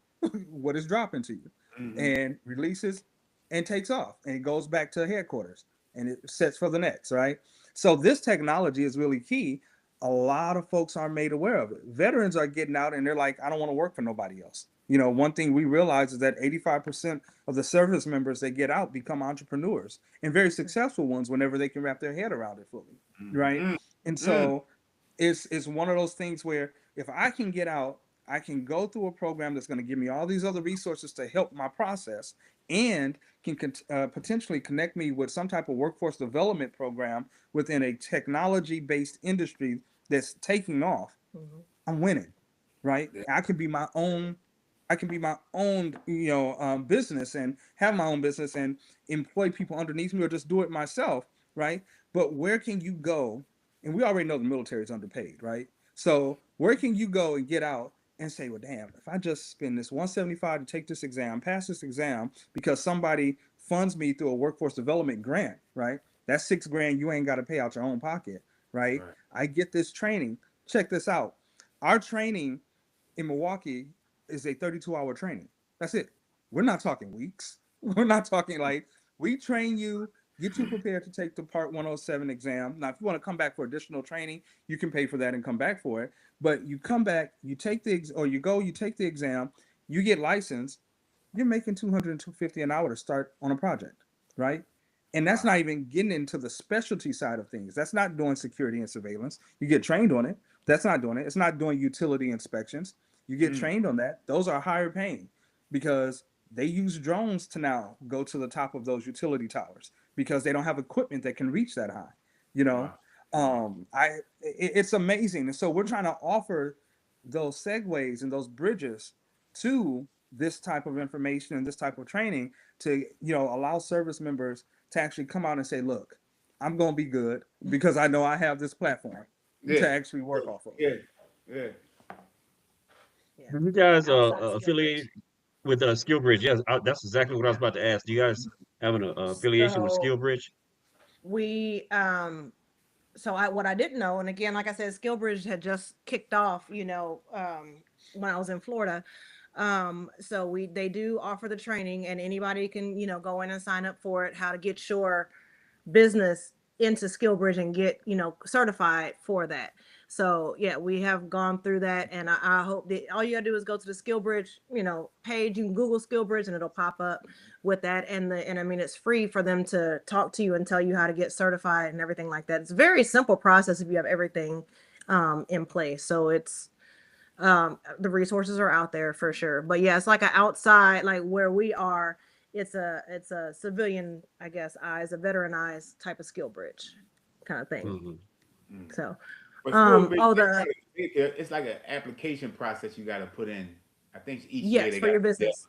what is dropping to you, Mm-hmm. and releases and takes off, and it goes back to headquarters, and it sets for the next, right? So this technology is really key. A lot of folks aren't made aware of it. Veterans are getting out and they're like, I don't want to work for nobody else. One thing we realize is that 85% of the service members that get out become entrepreneurs, and very successful ones whenever they can wrap their head around it fully, right? And Mm-hmm. so it's one of those things where, if I can get out, I can go through a program that's going to give me all these other resources to help my process, and can potentially connect me with some type of workforce development program within a technology based industry that's taking off. I'm winning, right? Yeah. I can be my own business, and have my own business and employ people underneath me, or just do it myself, right? But where can you go? And we already know the military is underpaid, right? So where can you go and get out and say, well, damn, if I just spend this 175 to take this exam, pass this exam, because somebody funds me through a workforce development grant, right? That's $6 grand you ain't got to pay out your own pocket, right? Right. I get this training. Check this out. Our training in Milwaukee is a 32-hour training. That's it. We're not talking weeks. We're not talking, like, we train you, get you prepared to take the Part 107 exam. Now, if you want to come back for additional training, you can pay for that and come back for it. But you come back, you take you take the exam, you get licensed, you're making 250 an hour to start on a project, right? And that's Wow. not even getting into the specialty side of things. That's not doing security and surveillance. You get trained on it. That's not doing it. It's not doing utility inspections. You get Mm. trained on that. Those are higher paying, because they use drones to now go to the top of those utility towers, because they don't have equipment that can reach that high. You know, Wow. it's amazing. And so we're trying to offer those segues and those bridges to this type of information and this type of training, to allow service members to actually come out and say, look, I'm gonna be good because I know I have this platform Yeah. to actually work off of. Yeah. Yeah. Yeah. You guys Outside skill affiliated with SkillBridge? Yes, that's exactly what I was about to ask. Do you guys have an affiliation with So SkillBridge? we so what I didn't know, and again, like I said, Skillbridge had just kicked off, when I was in Florida. So they do offer the training, and anybody can, go in and sign up for it, how to get your business into Skillbridge and get, certified for that. So yeah, we have gone through that, and I hope that all you gotta do is go to the Skillbridge, page. You can Google Skillbridge and it'll pop up with that. And I mean, it's free for them to talk to you and tell you how to get certified and everything like that. It's a very simple process if you have everything in place. So it's the resources are out there for sure. But yeah, it's like an outside, like where we are, it's a civilian, I guess, eyes, a veteran eyes type of Skillbridge kind of thing. Mm-hmm. So But still, it's like an application process you got to put in. I think each year yes, they for got your a business.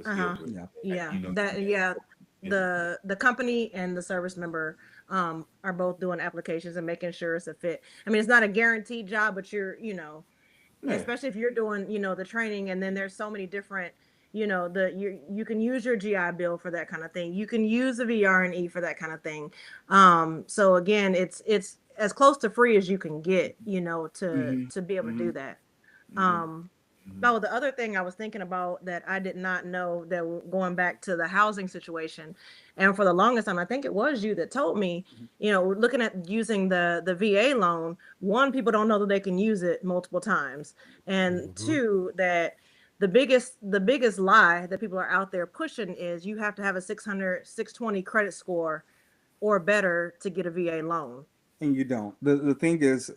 deadline for Uh-huh. Skillbridge. Yeah. Yeah, You know, that yeah. the company and the service member are both doing applications and making sure it's a fit. I mean, it's not a guaranteed job, but Yeah. especially if you're doing, the training, and then there's so many different, you can use your GI Bill for that kind of thing. You can use the VRE for that kind of thing. So again, it's as close to free as you can get, to be able to do that. Um, Oh, the other thing I was thinking about that I did not know, that going back to the housing situation, and for the longest time, I think it was you that told me, looking at using the VA loan, one, people don't know that they can use it multiple times, and Mm-hmm. two, that the biggest lie that people are out there pushing is you have to have a 600, 620 credit score or better to get a VA loan. And you don't. The thing is,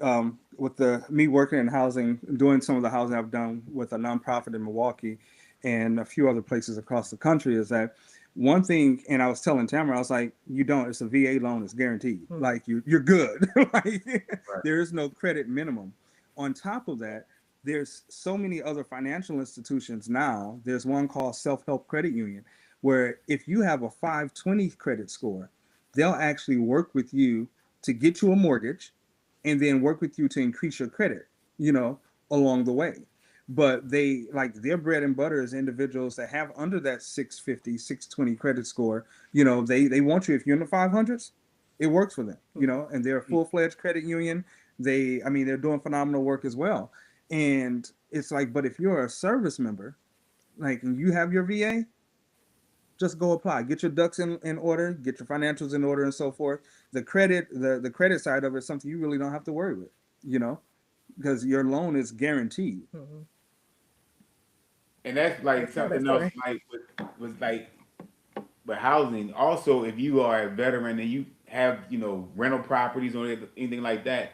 with me working in housing, doing some of the housing I've done with a nonprofit in Milwaukee and a few other places across the country, is that one thing, and I was telling Tamara, I was like, you don't, it's a VA loan, it's guaranteed. Mhm. Like you're good. Like Right. there is no credit minimum. On top of that, there's so many other financial institutions now. There's one called Self-Help Credit Union, where if you have a 520 credit score, they'll actually work with you to get you a mortgage and then work with you to increase your credit, along the way. But they, like, their bread and butter is individuals that have under that 650, 620 credit score. They want you, if you're in the 500s, it works for them, and they're a full-fledged credit union. I mean, they're doing phenomenal work as well. And it's like, but if you're a service member, like, and you have your VA, just go apply, get your ducks in order, get your financials in order, and so forth. The credit side of it is something you really don't have to worry with, because your loan is guaranteed. Mhm. And that's like Tell that something else, story. like with like, but housing. Also, if you are a veteran and you have, rental properties or anything like that,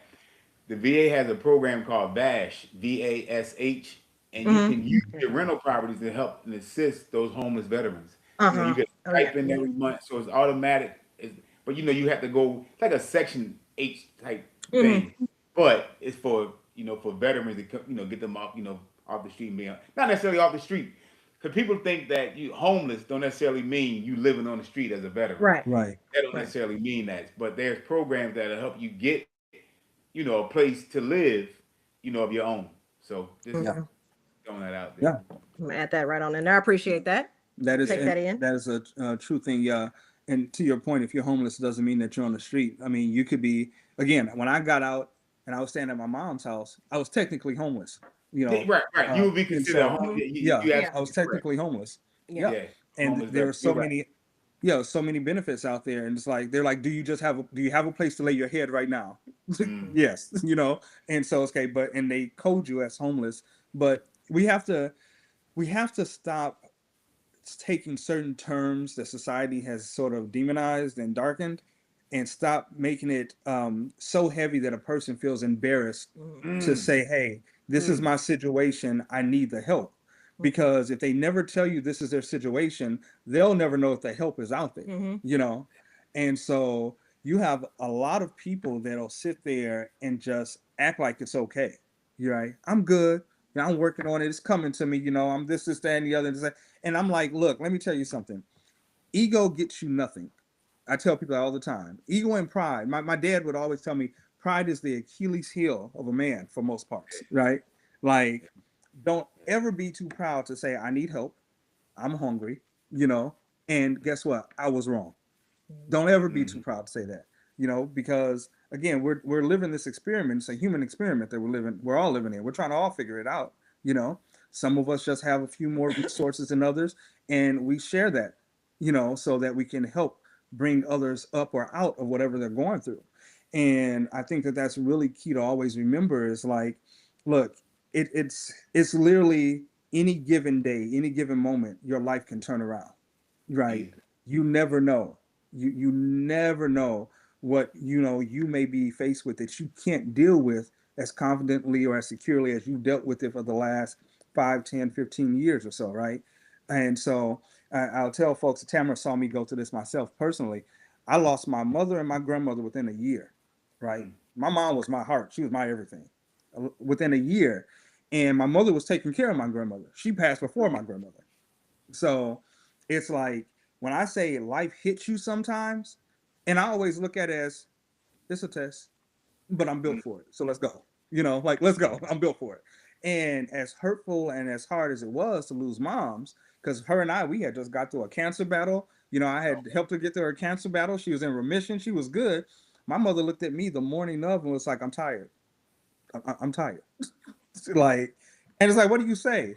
the VA has a program called VASH, and you Mhm. can use your rental properties to help and assist those homeless veterans. You Uh-huh. get Oh a yeah. stipend every month, so it's automatic. But you have to go, it's like a Section H type Mhm. thing, but it's for for veterans to get them off off the street, and not necessarily off the street, because people think that you homeless don't necessarily mean you living on the street as a veteran. Right. Right. That don't Right. necessarily mean that, but there's programs that'll help you get a place to live, of your own. So just Yeah. Mhm. throwing that out there. Yeah. I'm gonna add that right on in there. I appreciate that. That is Take that in. that is a true thing. Yeah. And to your point, if you're homeless, it doesn't mean that you're on the street. I mean, you could be, again, when I got out and I was staying at my mom's house, I was technically homeless. Yeah, right, right. You would be And considered so, homeless. Mhm. yeah, You Yeah. I was absolutely correct. technically homeless. Yeah. Yeah. Yeah, And homeless there are veteran. You're so right. many, so many benefits out there. And it's like, they're like, do you have a place to lay your head right now? Mm. Yes. And so it's okay, and they code you as homeless, but we have to stop taking certain terms that society has sort of demonized and darkened, and stop making it so heavy that a person feels embarrassed Mhm. to Mm. say, hey, this is Mm. my situation, I need the help. Because if they never tell you this is their situation, they'll never know if the help is out there, Mhm. And so you have a lot of people that'll sit there and just act like it's okay. You're right. I'm good. I'm working on it. It's coming to me. I'm this, that, and the other. And I'm like, look, let me tell you something. Ego gets you nothing. I tell people that all the time. Ego and pride. My dad would always tell me pride is the Achilles heel of a man for most parts, right? Like, don't ever be too proud to say, I need help. I'm hungry, and guess what? I was wrong. Don't ever be too proud to say that, because again, we're living this experiment. It's a human experiment that we're all living in. We're trying to all figure it out, you know. Some of us just have a few more resources than others, and we share that, so that we can help bring others up or out of whatever they're going through. And I think that that's really key to always remember is like, look, it's literally any given day, any given moment, your life can turn around, right? You never know. You never know what you may be faced with that you can't deal with as confidently or as securely as you've dealt with it for the last 5, 10, 15 years or so, right? And so I'll tell folks, Tamara saw me go through this myself personally. I lost my mother and my grandmother within a year, right? My mom was my heart. She was my everything within a year. And my mother was taking care of my grandmother. She passed before my grandmother. So it's like when I say life hits you sometimes, and I always look at it as it's a test, but I'm built for it. So let's go. Like let's go. I'm built for it. And as hurtful and as hard as it was to lose moms, because her and we had just got through a cancer battle. I had helped her get through her cancer battle. She was in remission. She was good. My mother looked at me the morning of and was like, I'm tired. I'm tired. Like, and it's like, what do you say?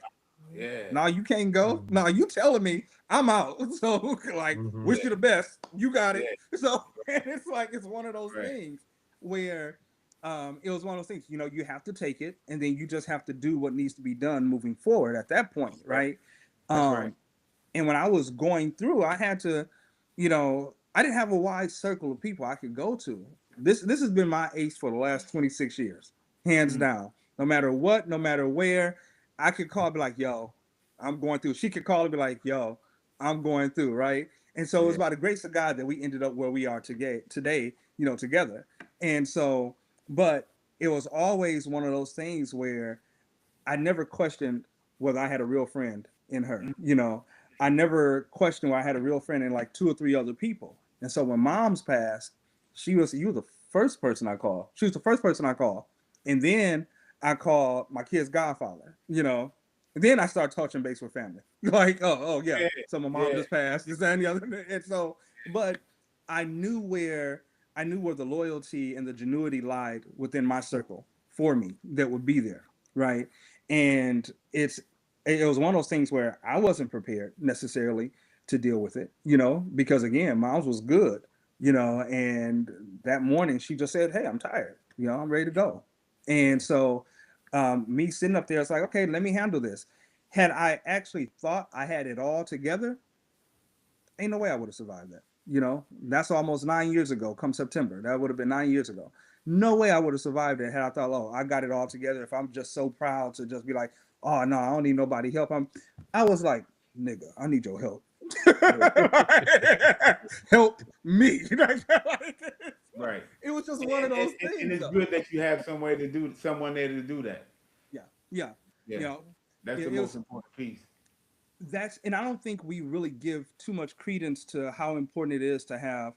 Yeah. No, you can't go. No, you telling me I'm out. So like, wish you the best. You got it. So and it's like it's one of those things where it was one of those things. You have to take it, and then you just have to do what needs to be done moving forward at that point, right? That's right. And when I was going through, I had to, I didn't have a wide circle of people I could go to. This has been my ace for the last 26 years, hands down. No matter what, no matter where, I could call and be like, yo, I'm going through. She could call and be like, yo, I'm going through, right? And so it was by the grace of God that we ended up where we are today, together. And so, but it was always one of those things where I never questioned whether I had a real friend in her. I never questioned whether I had a real friend in like 2 or 3 other people. And so when mom's passed, you were the first person I called. She was the first person I called. And then I called my kid's godfather, And then I started touching base with family. Like, oh yeah. So my mom just passed, this, that, and the other. And so, but I knew where the loyalty and the genuity lied within my circle for me that would be there. Right. And it was one of those things where I wasn't prepared necessarily to deal with it, because again, mom's was good, and that morning she just said, hey, I'm tired, I'm ready to go. And so me sitting up there, it's like, okay, let me handle this. Had I actually thought I had it all together, ain't no way I would have survived that. That's almost 9 years ago, come September. That would have been 9 years ago. No way I would have survived it had I thought, oh, I got it all together. If I'm just so proud to just be like, oh, no, I don't need nobody help. I was like, nigga, I need your help. Help me. Right. It was just one of those things. And it's good that you have someone there to do that. Yeah. That's the most important piece. And I don't think we really give too much credence to how important it is to have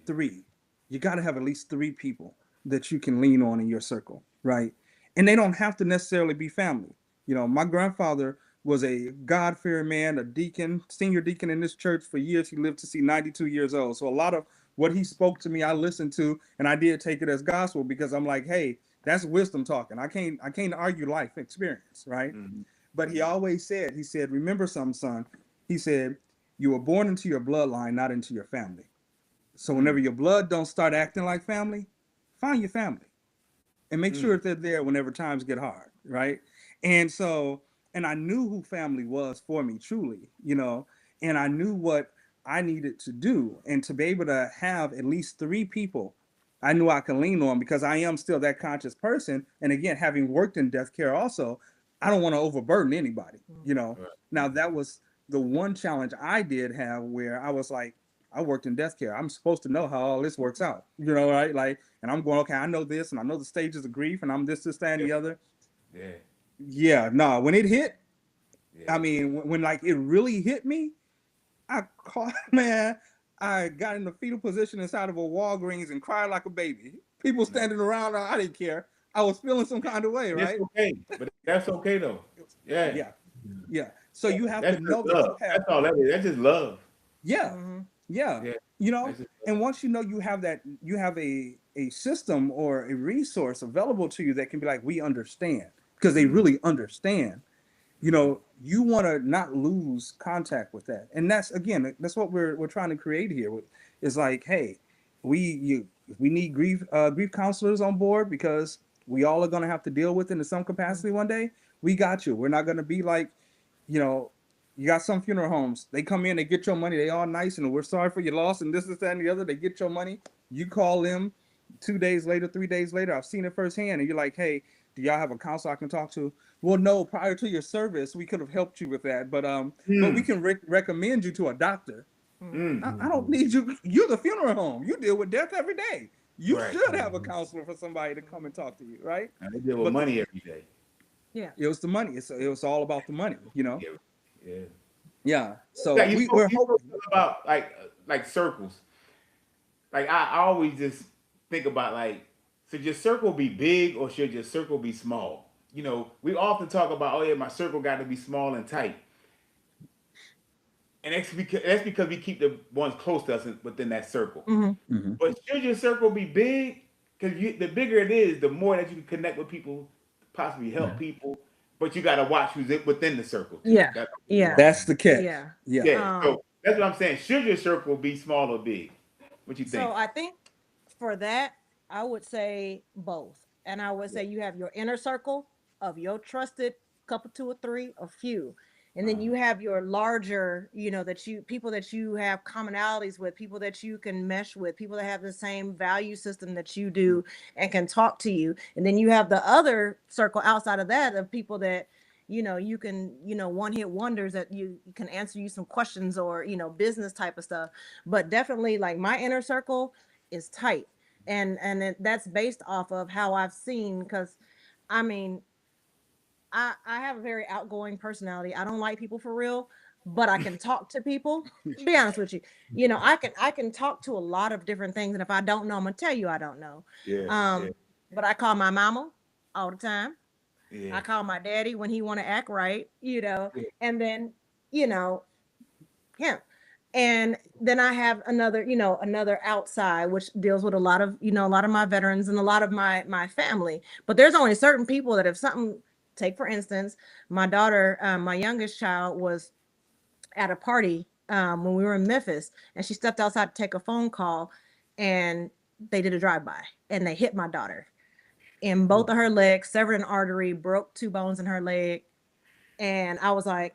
3. You got to have at least 3 people that you can lean on in your circle, right? And they don't have to necessarily be family. My grandfather was a God-fearing man, a deacon, senior deacon in this church for years. He lived to see 92 years old. So a lot of what he spoke to me, I listened to, and I did take it as gospel because I'm like, hey, that's wisdom talking. I can't argue life experience, right? But he always said, remember something, son. He said, you were born into your bloodline, not into your family. So whenever your blood don't start acting like family, find your family and make sure that they're there whenever times get hard, right? And so, and I knew who family was for me, truly, and I knew what I needed to do. And to be able to have at least 3 people I knew I could lean on because I am still that conscious person. And again, having worked in death care also, I don't want to overburden anybody, Right. Now, that was the one challenge I did have where I was like, I worked in death care. I'm supposed to know how all this works out, right? Like, and I'm going, okay, I know this and I know the stages of grief and I'm this, that, and the other. Yeah, no, when it hit, I mean, when like it really hit me, I called, man, I got in the fetal position inside of a Walgreens and cried like a baby. People standing around, I didn't care. I was feeling some kind of way, It's right? okay, but that's okay though. Yeah, Yeah, yeah. So you have to that's just know that you love. have, That's all that is. That's just love. yeah, Mm-hmm. yeah. Yeah, You know, that's just and once you know you have that, you have a system or a resource available to you that can be like, we understand, because they really understand. You know, you want to not lose contact with that, and that's again, that's what we're trying to create here. With is like, hey, we need grief counselors on board because we all are going to have to deal with it in some capacity one day. We got you. We're not going to be like, you know, you got some funeral homes. They come in, they get your money. They all nice, and we're sorry for your loss, and this, that, and the other. They get your money. You call them 2 days later, 3 days later. I've seen it firsthand, and you're like, hey, do y'all have a counselor I can talk to? Well, no. Prior to your service, we could have helped you with that, but we Mm, can recommend you to a doctor. mm, I don't need you. You're the funeral home. You deal with death every day. You right. should have a counselor for somebody to come and talk to you, right? And they deal with But money every day. Yeah. it was the money. It was all about the money, you know. Yeah, yeah. Yeah. So Yeah, we're you spoke hoping. about like circles. Like I always just think about like, should your circle be big or should your circle be small? You know, we often talk about, oh yeah, my circle got to be small and tight, and that's because we keep the ones close to us within that circle. Mm-hmm. Mhm. But should your circle be big? Because the bigger it is, the more that you can connect with people, possibly help people. But you got to watch who's within the circle too. Yeah. That's Yeah. That's the catch. Yeah. Yeah. yeah. Um, So that's what I'm saying. Should your circle be small or big? What you think? so I think for that, I would say both. And I would say you have your inner circle of your trusted couple, two or three or few. And then Uh, you have your larger, that people that you have commonalities with, people that you can mesh with, people that have the same value system that you do and can talk to you. And then you have the other circle outside of that of people that, you can, one hit wonders that you can answer you some questions or, business type of stuff. But definitely like my inner circle is tight. That's based off of how I've seen, because I mean, I have a very outgoing personality. I don't like people for real, but I can talk to people. Be honest with you. I can talk to a lot of different things. And if I don't know, I'm gonna tell you I don't know. yeah, yeah, But I call my mama all the time. yeah, I call my daddy when he want to act right, yeah. and then, you know, him. And then I have another outside, which deals with a lot of my veterans and a lot of my family. But there's only certain people that if something, take for instance, my daughter, my youngest child was at a party when we were in Memphis, and she stepped outside to take a phone call, and they did a drive-by and they hit my daughter in both of her legs, severed an artery, broke two bones in her leg. And I was like,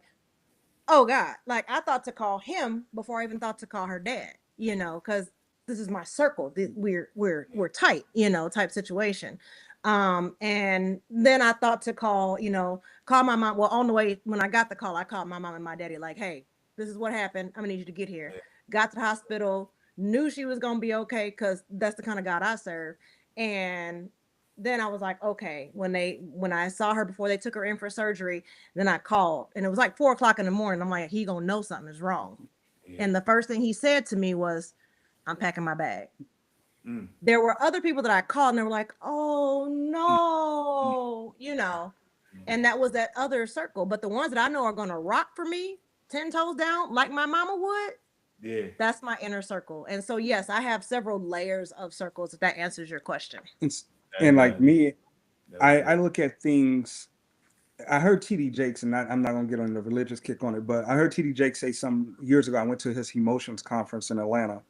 oh God, like I thought to call him before I even thought to call her dad, because this is my circle. We're tight, type situation. And then I thought to call my mom. Well, on the way when I got the call, I called my mom and my daddy, like, hey, this is what happened. I'm gonna need you to get here. Got to the hospital, knew she was gonna be okay, because that's the kind of God I serve. And then I was like, okay, when I saw her before they took her in for surgery, then I called, and it was like 4 o'clock in the morning. I'm like, he gonna know something is wrong. Yeah. And the first thing he said to me was, I'm packing my bag. Mm, There were other people that I called and they were like, oh mm, no, mm. and that was that other circle. But the ones that I know are gonna rock for me 10 toes down, like my mama would, Yeah. that's my inner circle. And so yes, I have several layers of circles, if that answers your question. And like That, me, that was I good. look at things. I heard TD Jakes, and I'm not gonna get on the religious kick on it, but I heard TD Jakes say some years ago. I went to his emotions conference in Atlanta,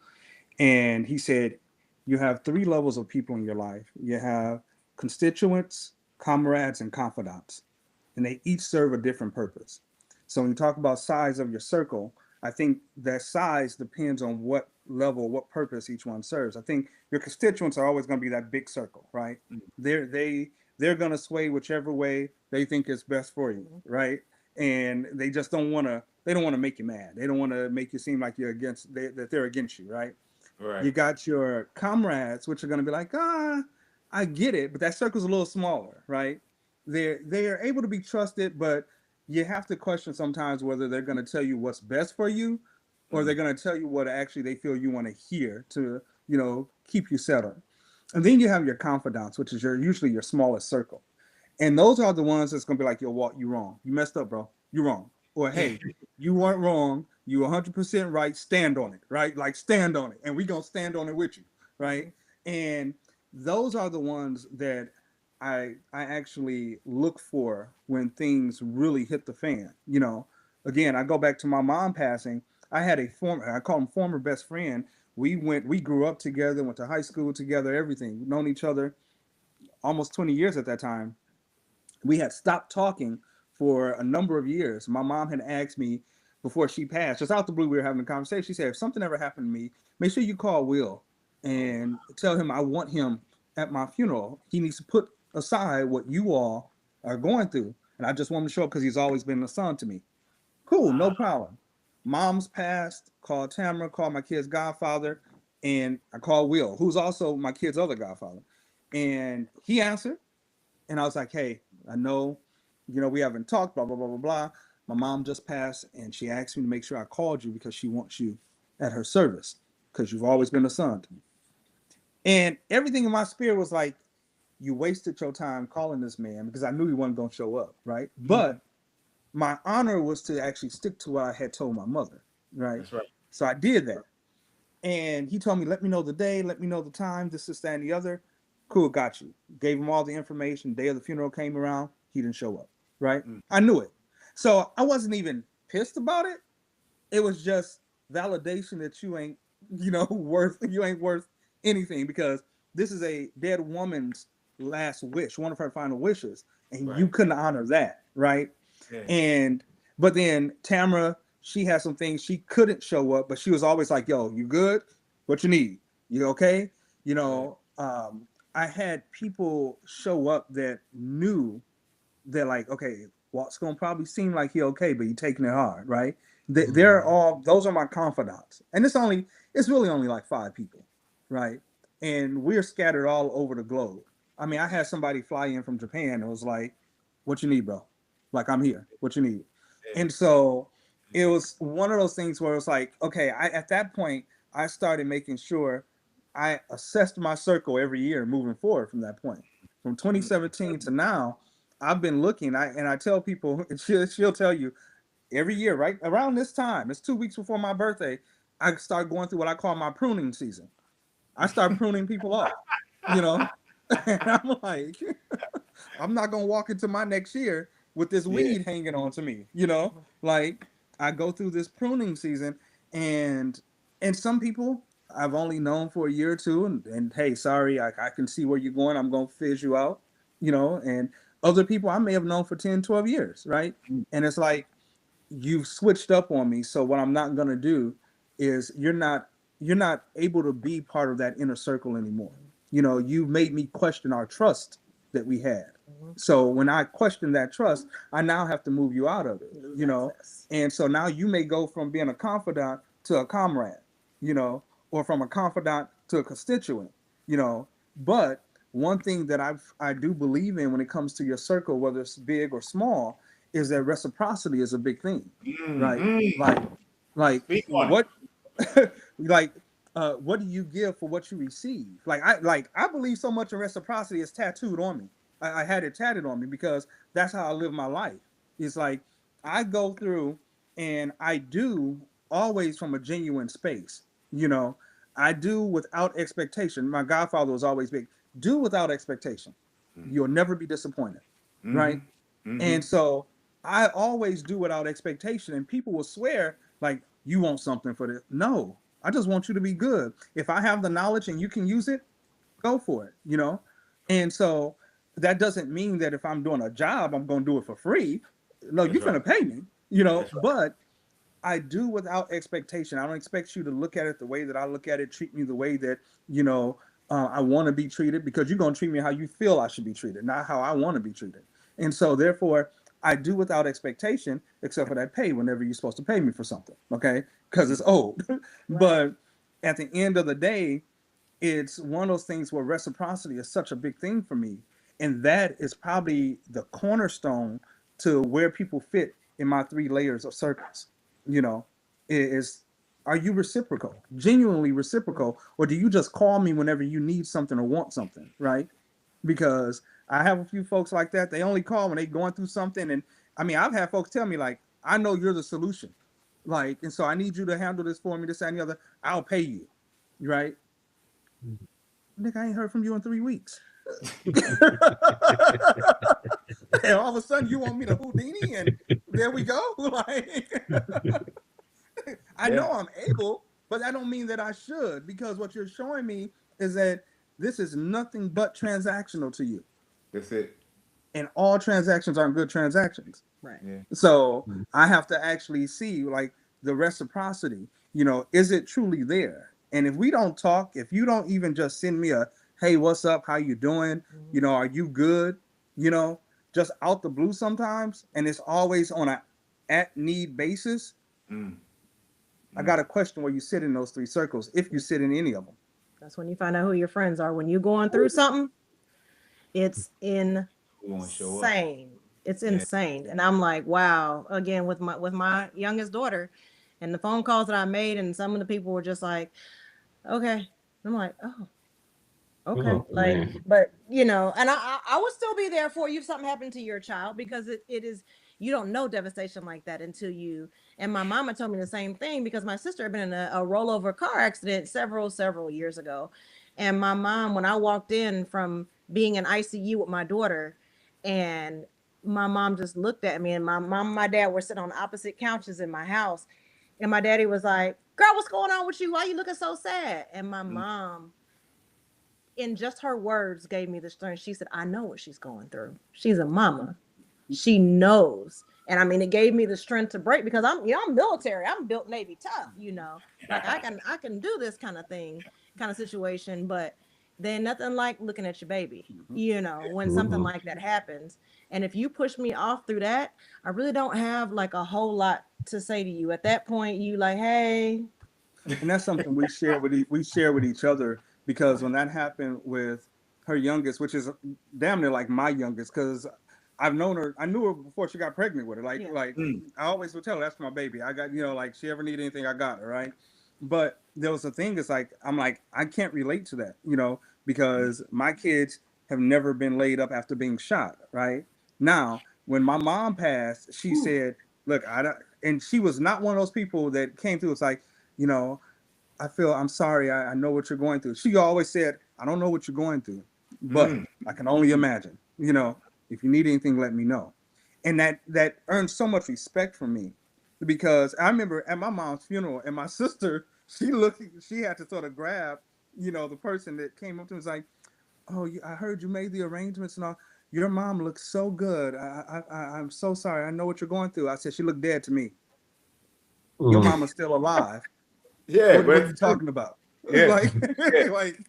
and he said, you have three levels of people in your life. You have constituents, comrades, and confidants, and they each serve a different purpose. So when you talk about size of your circle, I think that size depends on what level, what purpose each one serves. I think your constituents are always going to be that big circle, right? Mm, They're going to sway whichever way they think is best for you, right? And they just don't want to. They don't want to make you mad. They don't want to make you seem like you're that they're against you, right? right. You got your comrades, which are going to be like, I get it, but that circle's a little smaller, right? They are able to be trusted, but you have to question sometimes whether they're going to tell you what's best for you or they're going to tell you what actually they feel you want to hear to, keep you settled. And then you have your confidants, which is usually your smallest circle. And those are the ones that's going to be like, yo, Walt, you wrong. You messed up, bro. You wrong. Or, hey, you weren't wrong. You 100% right. Stand on it, right? Like, stand on it. And we going to stand on it with you, right? And those are the ones that I actually look for when things really hit the fan. Again, I go back to my mom passing. I had I call him former best friend. We grew up together, went to high school together, everything. We've known each other almost 20 years at that time. We had stopped talking for a number of years. My mom had asked me before she passed, just out the blue, we were having a conversation. She said, if something ever happened to me, make sure you call Will and tell him I want him at my funeral. He needs to put aside what you all are going through. And I just want him to show up because he's always been a son to me. Cool, no problem. Mom's passed, called Tamara, called my kid's godfather, and I called Will, who's also my kid's other godfather. And he answered. And I was like, hey, I know, we haven't talked, blah, blah, blah, blah, blah. My mom just passed, and she asked me to make sure I called you because she wants you at her service because you've always been a son to me. And everything in my spirit was like, you wasted your time calling this man because I knew he wasn't going to show up, right? Mm-hmm. But my honor was to actually stick to what I had told my mother, right? That's right. So I did that. And he told me, let me know the day, let me know the time, this, that, and the other. Cool, got you. Gave him all the information. Day of the funeral came around. He didn't show up, right? I knew it. So I wasn't even pissed about it. It was just validation that you ain't, you ain't worth anything because this is a dead woman's last wish, one of her final wishes, and you couldn't honor that, right? Yeah. But then Tamara, she had some things she couldn't show up, but she was always like, yo, you good? What you need? You okay? I had people show up that knew that like, okay, Walt's gonna probably seem like he okay, but he taking it hard, right? Those are my confidants. And it's really only like 5 people, right? And we're scattered all over the globe. I mean, I had somebody fly in from Japan and was like, what you need, bro? Like, I'm here. What you need? And so it was one of those things where it was like, okay, at that point, I started making sure I assessed my circle every year moving forward from that point. From 2017 to now, I've been looking, and I tell people, and she'll tell you, every year, right around this time, it's 2 weeks before my birthday, I start going through what I call my pruning season. I start pruning people off, and I'm like, I'm not going to walk into my next year with this weed hanging on to me, like I go through this pruning season and some people I've only known for a year or two and hey, sorry, I can see where you're going. I'm going to fizz you out, and other people I may have known for 10, 12 years. Right. And it's like, you've switched up on me. So what I'm not going to do is you're not able to be part of that inner circle anymore. You've made me question our trust that we had. So when I question that trust, I now have to move you out of it, and so now you may go from being a confidant to a comrade, or from a confidant to a constituent, but one thing that I do believe in when it comes to your circle, whether it's big or small, is that reciprocity is a big thing, right? Like what, what do you give for what you receive? I believe so much in reciprocity is tattooed on me. I had it tatted on me because that's how I live my life. It's like I go through and I do always from a genuine space. I do without expectation. My godfather was always big. Do without expectation. You'll never be disappointed, right? And so I always do without expectation. And people will swear like, you want something for this. No, I just want you to be good. If I have the knowledge and you can use it, go for it, And so that doesn't mean that if I'm doing a job, I'm going to do it for free. No, you're going to pay me, but I do without expectation. I don't expect you to look at it the way that I look at it, treat me the way that, I want to be treated, because you're going to treat me how you feel I should be treated, not how I want to be treated. And so therefore, I do without expectation, except for that pay whenever you're supposed to pay me for something, okay? Because it's owed. But at the end of the day, it's one of those things where reciprocity is such a big thing for me. And that is probably the cornerstone to where people fit in my 3 layers of circles. Is Are you reciprocal, genuinely reciprocal, or do you just call me whenever you need something or want something, right? Because I have a few folks like that. They only call when they going through something. And I mean, I've had folks tell me like, I know you're the solution. Like, and so I need you to handle this for me, this, that, and the other. I'll pay you. Right? Nick, I ain't heard from you in 3 weeks. And all of a sudden you want me to Houdini and there we go. Like, I know I'm able, but that don't mean that I should, because what you're showing me is that this is nothing but transactional to you. That's it. And all transactions aren't good transactions. Right. Yeah. So I have to actually see like the reciprocity, is it truly there? And if we don't talk, if you don't even just send me a, hey, what's up? How you doing? Are you good? Just out the blue sometimes. And it's always on a at need basis. I got a question where you sit in those 3 circles, if you sit in any of them. That's when you find out who your friends are. When you're going through something, it's insane. It's insane. And I'm like, wow, again, with my youngest daughter and the phone calls that I made, and some of the people were just like, okay. I'm like, oh, okay. Oh, like, man. but and I would still be there for you if something happened to your child, because it is, you don't know devastation like that until you, and my mama told me the same thing, because my sister had been in a rollover car accident several years ago. And my mom, when I walked in from being in ICU with my daughter, and my mom just looked at me, and my mom and my dad were sitting on opposite couches in my house. And my daddy was like, girl, what's going on with you? Why are you looking so sad? And my mom, in just her words, gave me the strength. She said, I know what she's going through. She's a mama. She knows. And I mean, it gave me the strength to break, because I'm military. I'm built Navy tough, like I can do this kind of situation. But then nothing like looking at your baby, when something like that happens. And if you push me off through that, I really don't have like a whole lot to say to you. At that point, you like, hey. And that's something we share with each other, because when that happened with her youngest, which is damn near like my youngest, because I knew her before she got pregnant with her. Like, I always would tell her, that's my baby. I got, like, she ever need anything, I got her, right? But there was a thing, it's like, I'm like, I can't relate to that, because my kids have never been laid up after being shot, right? Now, when my mom passed, she said, look, and she was not one of those people that came through. It's like, I'm sorry, I know what you're going through. She always said, I don't know what you're going through, but I can only imagine, if you need anything, let me know. And that earned so much respect from me, because I remember at my mom's funeral, and my sister, she had to sort of grab, the person that came up to me, was like, oh, I heard you made the arrangements and all. Your mom looks so good. I'm so sorry. I know what you're going through. I said, she looked dead to me. Your mama's still alive. Yeah, what are you talking about? Yeah.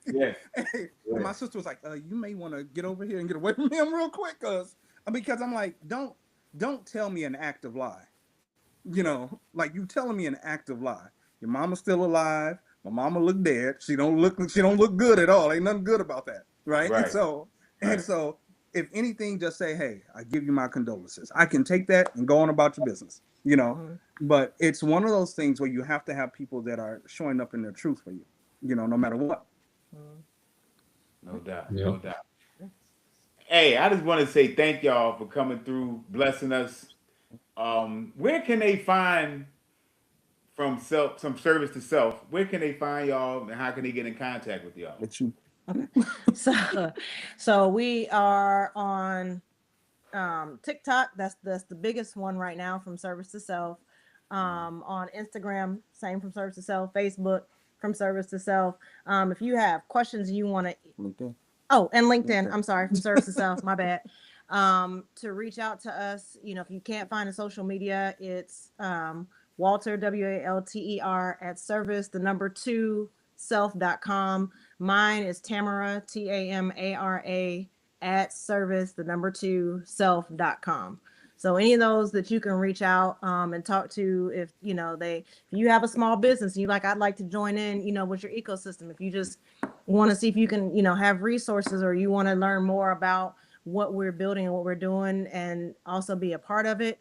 And my sister was like, you may want to get over here and get away from him real quick, because I'm like, don't tell me an active lie. Like, you telling me an active lie. Your mama's still alive. My mama look dead. She don't look good at all. Ain't nothing good about that, right? And so if anything, just say, hey, I give you my condolences. I can take that and go on about your business, But it's one of those things where you have to have people that are showing up in their truth for you, no matter what. No doubt. No doubt. Hey, I just want to say thank y'all for coming through, blessing us. Where can they find, from service to self, where can they find y'all, and how can they get in contact with y'all? So we are on TikTok. That's the biggest one right now, from service to self. On Instagram, same, from service to self. Facebook, from service to self. If you have questions you want to, LinkedIn. Oh, and LinkedIn. I'm sorry, from service to self. My bad. To reach out to us, if you can't find a social media, it's Walter, WALTER, at service, 2 self.com. Mine is Tamara, TAMARA, at service, 2 self.com. So any of those that you can reach out and talk to, if if you have a small business and I'd like to join in, with your ecosystem. If you just want to see if you can, have resources, or you want to learn more about what we're building and what we're doing, and also be a part of it,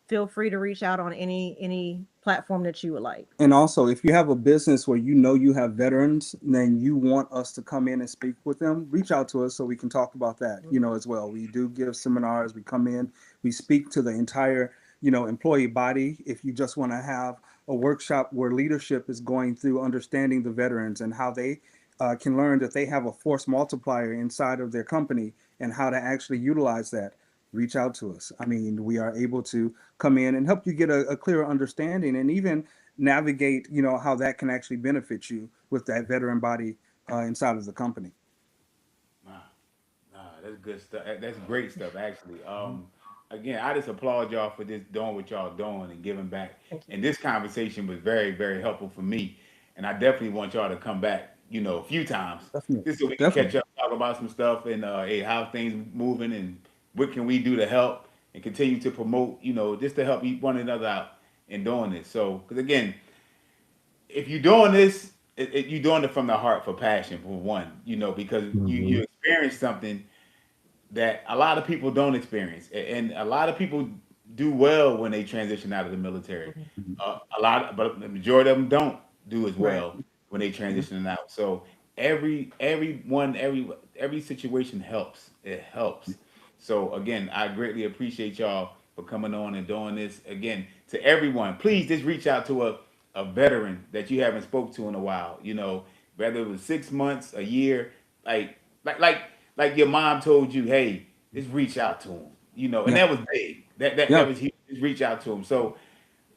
feel free to reach out on any platform that you would like. And also, if you have a business where you know you have veterans, then you want us to come in and speak with them, reach out to us so we can talk about that, as well. We do give seminars, we come in, we speak to the entire, employee body. If you just want to have a workshop where leadership is going through understanding the veterans and how they can learn that they have a force multiplier inside of their company and how to actually utilize that, reach out to us. I mean, we are able to come in and help you get a clearer understanding and even navigate, how that can actually benefit you with that veteran body inside of the company. Wow. Nah, that's good stuff. That's great stuff, actually. Again, I just applaud y'all for this doing what y'all doing and giving back. Thank you. And this conversation was very, very helpful for me. And I definitely want y'all to come back, a few times, Definitely. just so we can Definitely. catch up, talk about some stuff, and hey, how things moving, and what can we do to help and continue to promote, just to help one another out in doing this. So, because again, if you're doing this, you're doing it from the heart for passion, for one, because you experience something that a lot of people don't experience, and a lot of people do well when they transition out of the military. But the majority of them don't do as Right. well when they transition out. So every situation helps. It helps. So again, I greatly appreciate y'all for coming on and doing this. Again, to everyone, please just reach out to a veteran that you haven't spoke to in a while. Whether it was 6 months, a year, like like like like your mom told you, hey, just reach out to him. And Yeah. that was big. That Yeah. was huge. Just reach out to him. So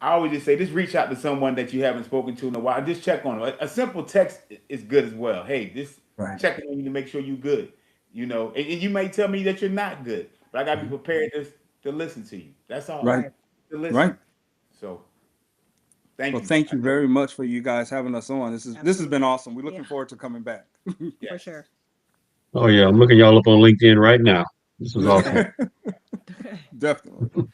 I always just say, just reach out to someone that you haven't spoken to in a while. Just check on them. A simple text is good as well. Hey, just Right. checking on you to make sure you're good. And you may tell me that you're not good, but I got to be prepared to listen to you. That's all. Right. Right. To listen. Right. So thank Well, you. thank you very much for you guys having us on. This has been Absolutely. awesome. We're looking Yeah, forward to coming back. for Yes. sure. Oh yeah, I'm looking y'all up on LinkedIn right now. This was awesome. Okay. Definitely.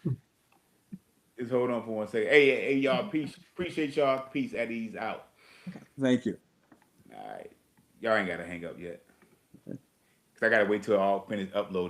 Just hold on for 1 second. Hey, y'all. Peace. Appreciate y'all. Peace. At ease out. Okay. Thank you. All right. Y'all ain't got to hang up yet. Because I got to wait till all finished uploading.